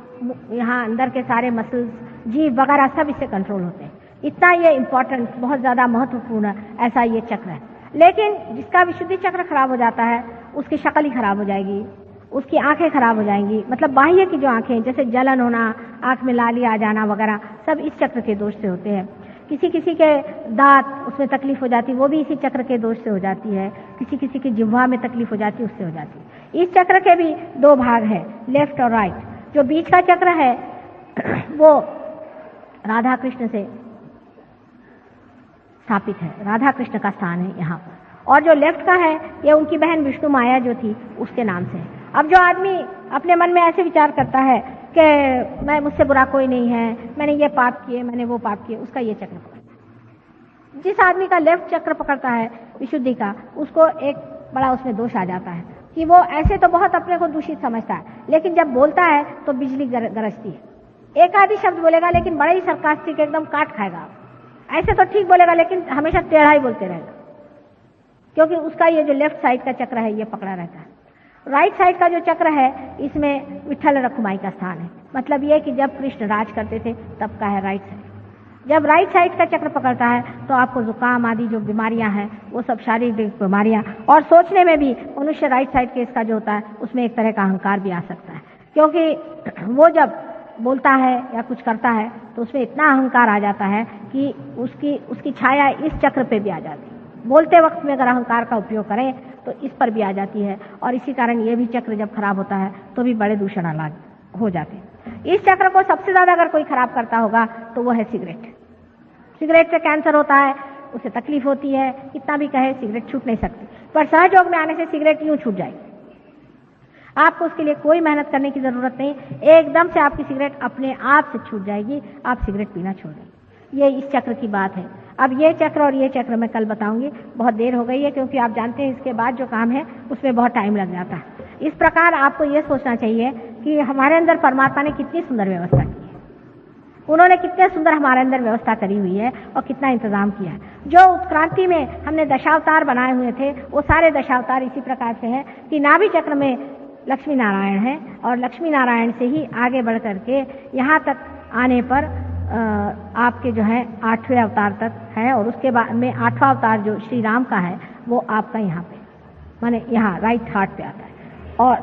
C: यहाँ अंदर के सारे मसल्स, जीभ वगैरह सब इससे कंट्रोल होते हैं। इतना ये इम्पोर्टेंट, बहुत ज्यादा महत्वपूर्ण ऐसा ये चक्र है। लेकिन जिसका विशुद्धि चक्र खराब हो जाता है उसकी शक्ल ही खराब हो जाएगी, उसकी आंखें खराब हो जाएंगी। मतलब बाह्य की जो आंखें, जैसे जलन होना, आंख में लाली आ जाना वगैरह, सब इस चक्र के दोष से होते हैं। किसी किसी के दांत, उसमें तकलीफ हो जाती है, वो भी इसी चक्र के दोष से हो जाती है। किसी किसी की जिह्वा में तकलीफ हो जाती है, उससे हो जाती है। इस चक्र के भी 2 भाग है, लेफ्ट और राइट। जो बीच का चक्र है वो राधा कृष्ण से स्थापित है, राधा कृष्ण का स्थान है यहाँ पर। और जो लेफ्ट का है ये उनकी बहन विष्णु माया जो थी उसके नाम से है। अब जो आदमी अपने मन में ऐसे विचार करता है कि मैं, मुझसे बुरा कोई नहीं है, मैंने ये पाप किए, मैंने वो पाप किए, उसका ये चक्र पकड़ता है। जिस आदमी का लेफ्ट चक्र पकड़ता है विशुद्धि का, उसको एक बड़ा उसमें दोष आ जाता है कि वो ऐसे तो बहुत अपने को दूषित समझता है, लेकिन जब बोलता है तो बिजली गरजती है। एक आधी शब्द बोलेगा लेकिन बड़ा ही सरकास्टिक, एकदम काट खाएगा। ऐसे तो ठीक बोलेगा लेकिन हमेशा टेढ़ा ही बोलते रहेगा, क्योंकि उसका ये जो लेफ्ट साइड का चक्र है ये पकड़ा रहता है। राइट साइड का जो चक्र है इसमें विठ्ठल रखुमाई का स्थान है। मतलब ये कि जब कृष्ण राज करते थे तब का है राइट साइड। जब राइट साइड का चक्र पकड़ता है तो आपको जुकाम आदि जो बीमारियां हैं वो सब शारीरिक बीमारियां, और सोचने में भी मनुष्य राइट साइड के इसका जो होता है उसमें एक तरह का अहंकार भी आ सकता है, क्योंकि वो जब बोलता है या कुछ करता है तो उसमें इतना अहंकार आ जाता है कि उसकी छाया इस चक्र पे भी आ जाती है। बोलते वक्त में अगर अहंकार का उपयोग करें तो इस पर भी आ जाती है, और इसी कारण ये भी चक्र जब खराब होता है तो भी बड़े दूषण आलाद हो जाते हैं। इस चक्र को सबसे ज्यादा अगर कोई खराब करता होगा तो वो है सिगरेट। सिगरेट से कैंसर होता है, उसे तकलीफ होती है, कितना भी कहे सिगरेट छूट नहीं सकती, पर सहयोग में आने से सिगरेट यूं छूट जाएगी। आपको उसके लिए कोई मेहनत करने की जरूरत नहीं, एकदम से आपकी सिगरेट अपने आप से छूट जाएगी, आप सिगरेट पीना छोड़ देंगे। ये इस चक्र की बात है। अब ये चक्र और ये चक्र मैं कल बताऊंगी, बहुत देर हो गई है, क्योंकि आप जानते हैं इसके बाद जो काम है उसमें बहुत टाइम लग जाता है। इस प्रकार आपको ये सोचना चाहिए कि हमारे अंदर परमात्मा ने कितनी सुंदर व्यवस्था की है, उन्होंने कितने सुंदर हमारे अंदर व्यवस्था करी हुई है और कितना इंतजाम किया है। जो उत्क्रांति में हमने दशावतार बनाए हुए थे वो सारे दशावतार इसी प्रकार से है कि नाभि चक्र में लक्ष्मी नारायण है, और लक्ष्मी नारायण से ही आगे बढ़ करके यहाँ तक आने पर आपके जो है 8वें अवतार तक है, और उसके बाद में 8वां अवतार जो श्री राम का है वो आपका यहाँ पे, माने यहाँ राइट हार्ट पे आता है, और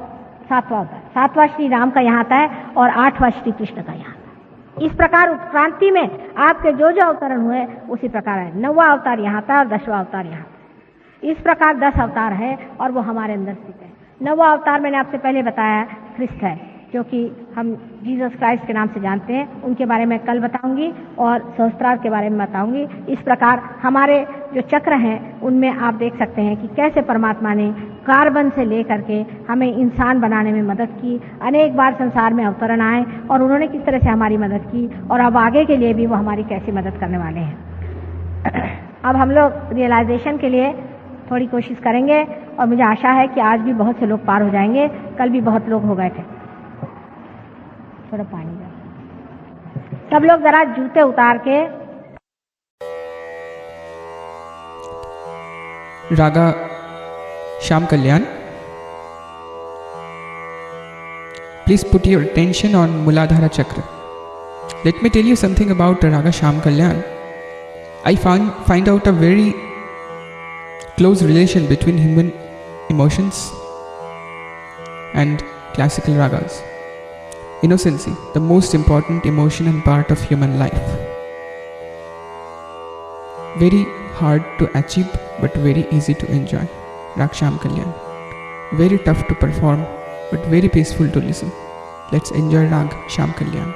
C: 7वां अवतार, 7वां श्री राम का यहाँ आता है, और 8वां श्री कृष्ण का यहाँ आता है। इस प्रकार उत्क्रांति में आपके जो जो अवतरण हुए उसी प्रकार है। 9वां अवतार यहाँ था और 10वां अवतार यहाँ था। इस प्रकार 10 अवतार है और वो हमारे अंदर स्थित है। 9वां अवतार मैंने आपसे पहले बताया ख्रिस्त है, जो कि हम जीसस क्राइस्ट के नाम से जानते हैं, उनके बारे में कल बताऊंगी, और सहस्त्रार के बारे में बताऊंगी। इस प्रकार हमारे जो चक्र हैं उनमें आप देख सकते हैं कि कैसे परमात्मा ने कार्बन से लेकर के हमें इंसान बनाने में मदद की। अनेक बार संसार में अवतरण आए और उन्होंने किस तरह से हमारी मदद की, और अब आगे के लिए भी वो हमारी कैसी मदद करने वाले हैं। अब हम लोग रियलाइजेशन के लिए थोड़ी कोशिश करेंगे, और मुझे आशा है कि आज भी बहुत से लोग पार हो जाएंगे, कल भी बहुत लोग हो गए थे। थोड़ा पानी का सब लोग जरा जूते उतार के
D: रागा श्याम कल्याण. Please put your attention on Muladhara Chakra. Let me tell you something about Raga Sham Kalyan. I find out a very close relation between human emotions and classical ragas. Innocency, the most important emotion and part of human life. Very hard to achieve but very easy to enjoy. Rag Sham Kalyan. Very tough to perform but very peaceful to listen. Let's enjoy Rag Sham Kalyan.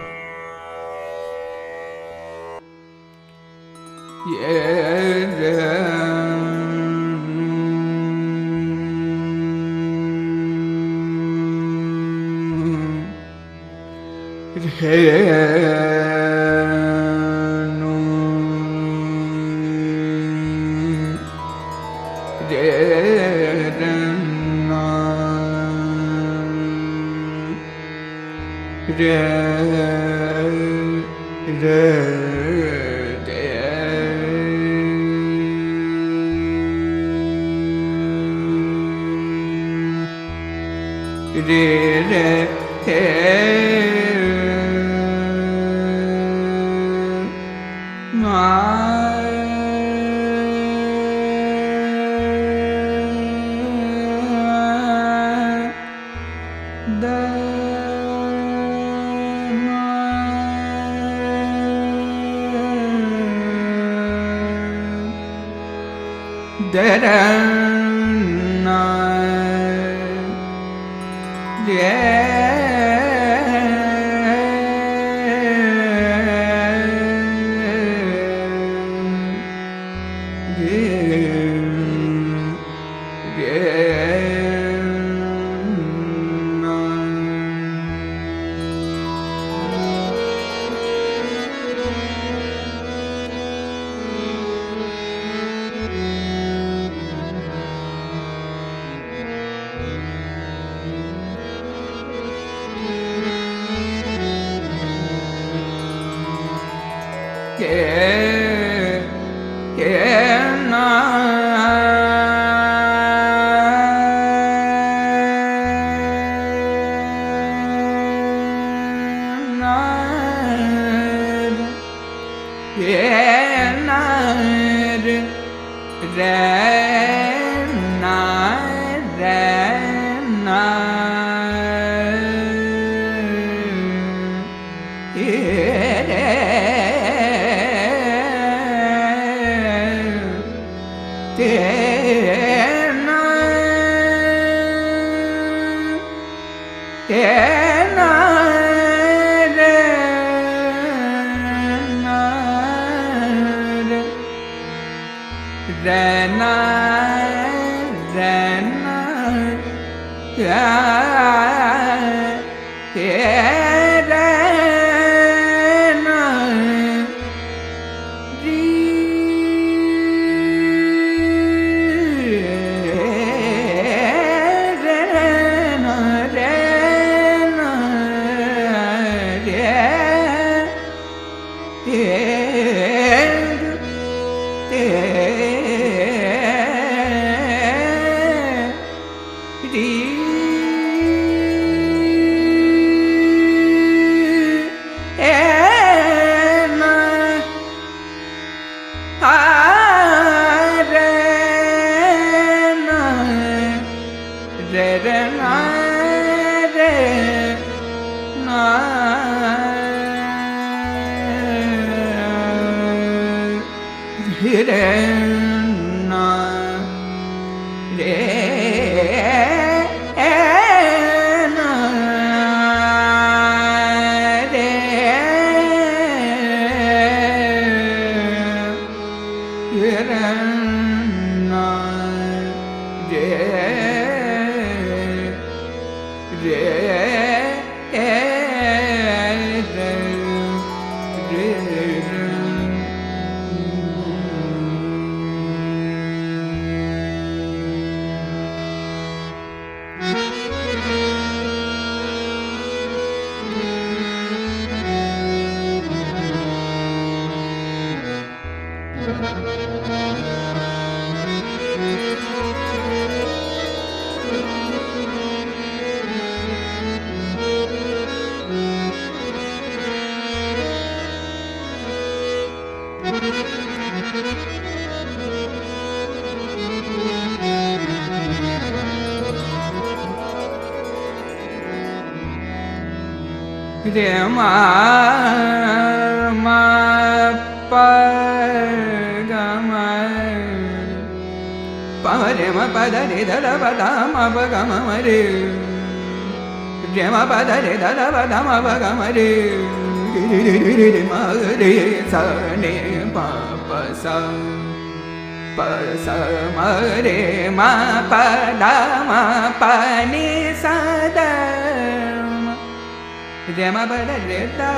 D: re ma pa da re da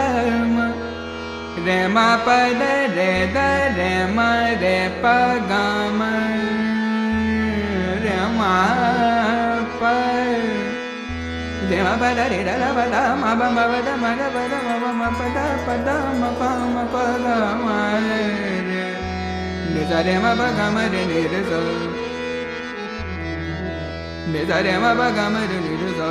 D: ma re ma pa da re da re ma re pa ga ma re ma pa re ma pa da re da pa da ma ba da ma da pa da ma pa da ma pa da ma re sa re ma pa ga ma re re sa re sa re ma pa ga ma re re sa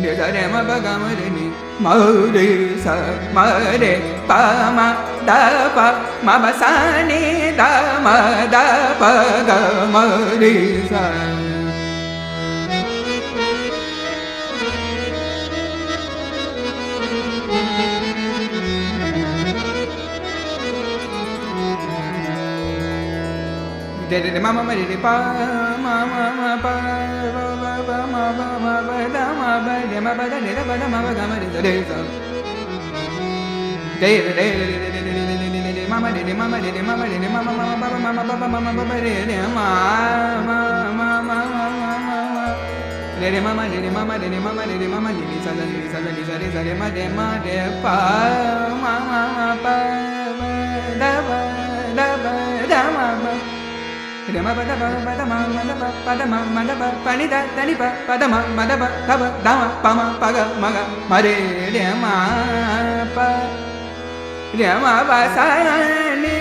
D: re sa re ma pa ga ma re ni ma re sa ma re pa ma da pa ma ba sa ni da ma da pa ga ma re sa re re ma ma re re pa ma pa ba ma ba da ma ba re ma ba da re da ba da ma ba ga ma re re sa re re ma ma re re ma ma re re ma ma re re ma ma ba ba ma ba ba ma ba re re ma re re ma ma re re ma ma re re ma ma re re ma ma re re sa re ma re pa ma pa da ba da ma ba re ma pa da ma pa da ma da pa ni da ni pa da ma da da ma pa ma re ma pa re ma pa sa ni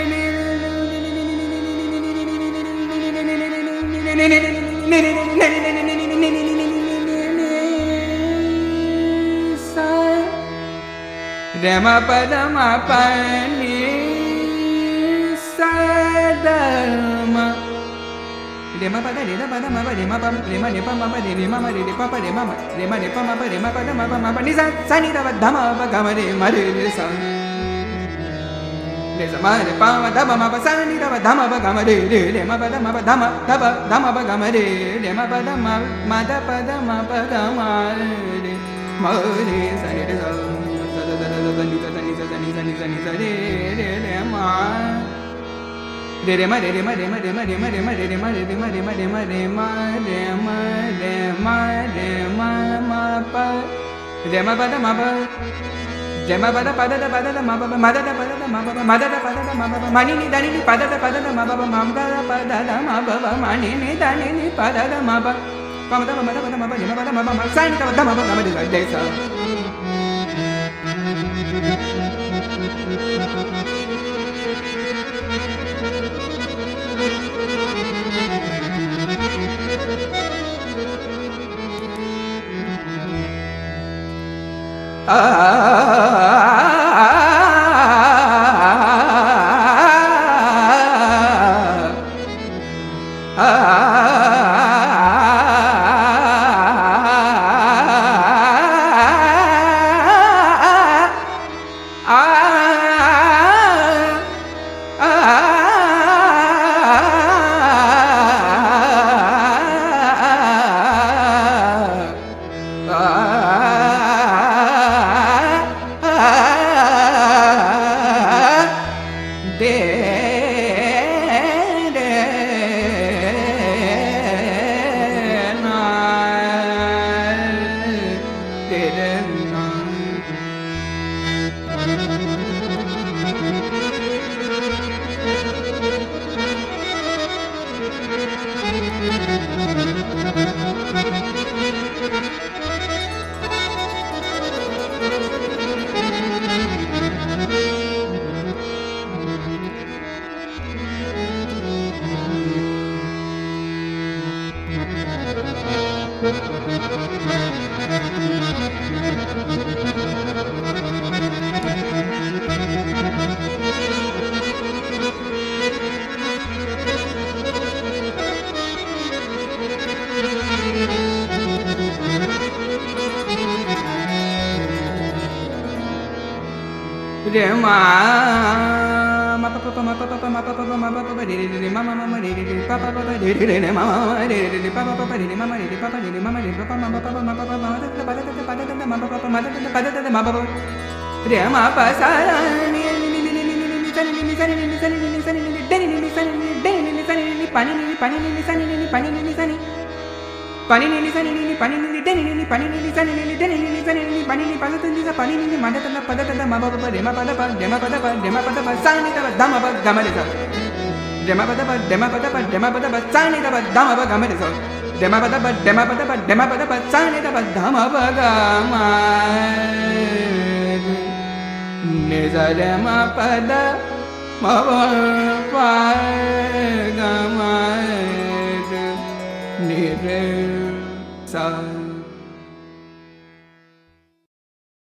D: sa re ma pa da ma pa ni sa da ma re ma pa da re da pa da ma ba re ma pa re ma ne pa ma ba re ma ma re pa pa re ma re ma ne pa ma ba re ma pa da ma pa ni sa ni da ba da ma ba ga ma re sa re sa ma re pa ma da ma pa sa ni da ba da ma ba ga ma re ma pa da ma ba da ma da ma ba ga ma re ma pa da ma da pa da ma pa ga ma re sa re sa ni sa re ma re re ma re re ma re ma re ma re ma re ma re re ma re re ma re ma re ma re ma re ma re ma re ma ma pa re ma pa da ma pa re ma pa da pa da ma pa ma da pa da ma pa ma da pa da ma pa ma ni da ni pa da ma pa ma da pa da ma pa ma ni da ni pa da ma pa pa ma da pa da ma pa re ma pa da ma pa ma sa ni da ma pa ga ma re sa re ma ma pa pa ma pa pa ma pa pa ma pa pa re re ma ma ma re re pa pa pa re re ma ma re re pa pa pa re ma ma re pa pa re ma ma re pa pa ma pa pa ma pa pa ma da pa da pa da ma pa pa ma da pa da ma pa pa re ma pa sa ni ni ni ni ni ni sa ni ni sa ni ni sa ni ni sa ni ni de ni ni sa ni ni de ni sa ni ni pa ni ni sa ni ni sa ni ni pa ni ni sa ni pani ni ni sa ni ni pani ni de ni pani ni sa ni ni de ni sa ni pani ni pada ni sa pani ni ma da pada ma ba ba re ma pada pa de ma pada pa sa ni da ma ba ga ma re sa de ma pada pa sa ni da ma ba ga ma re sa de ma pada pa sa ni da ma ba ga ma ni sa re ma pada ma ba pa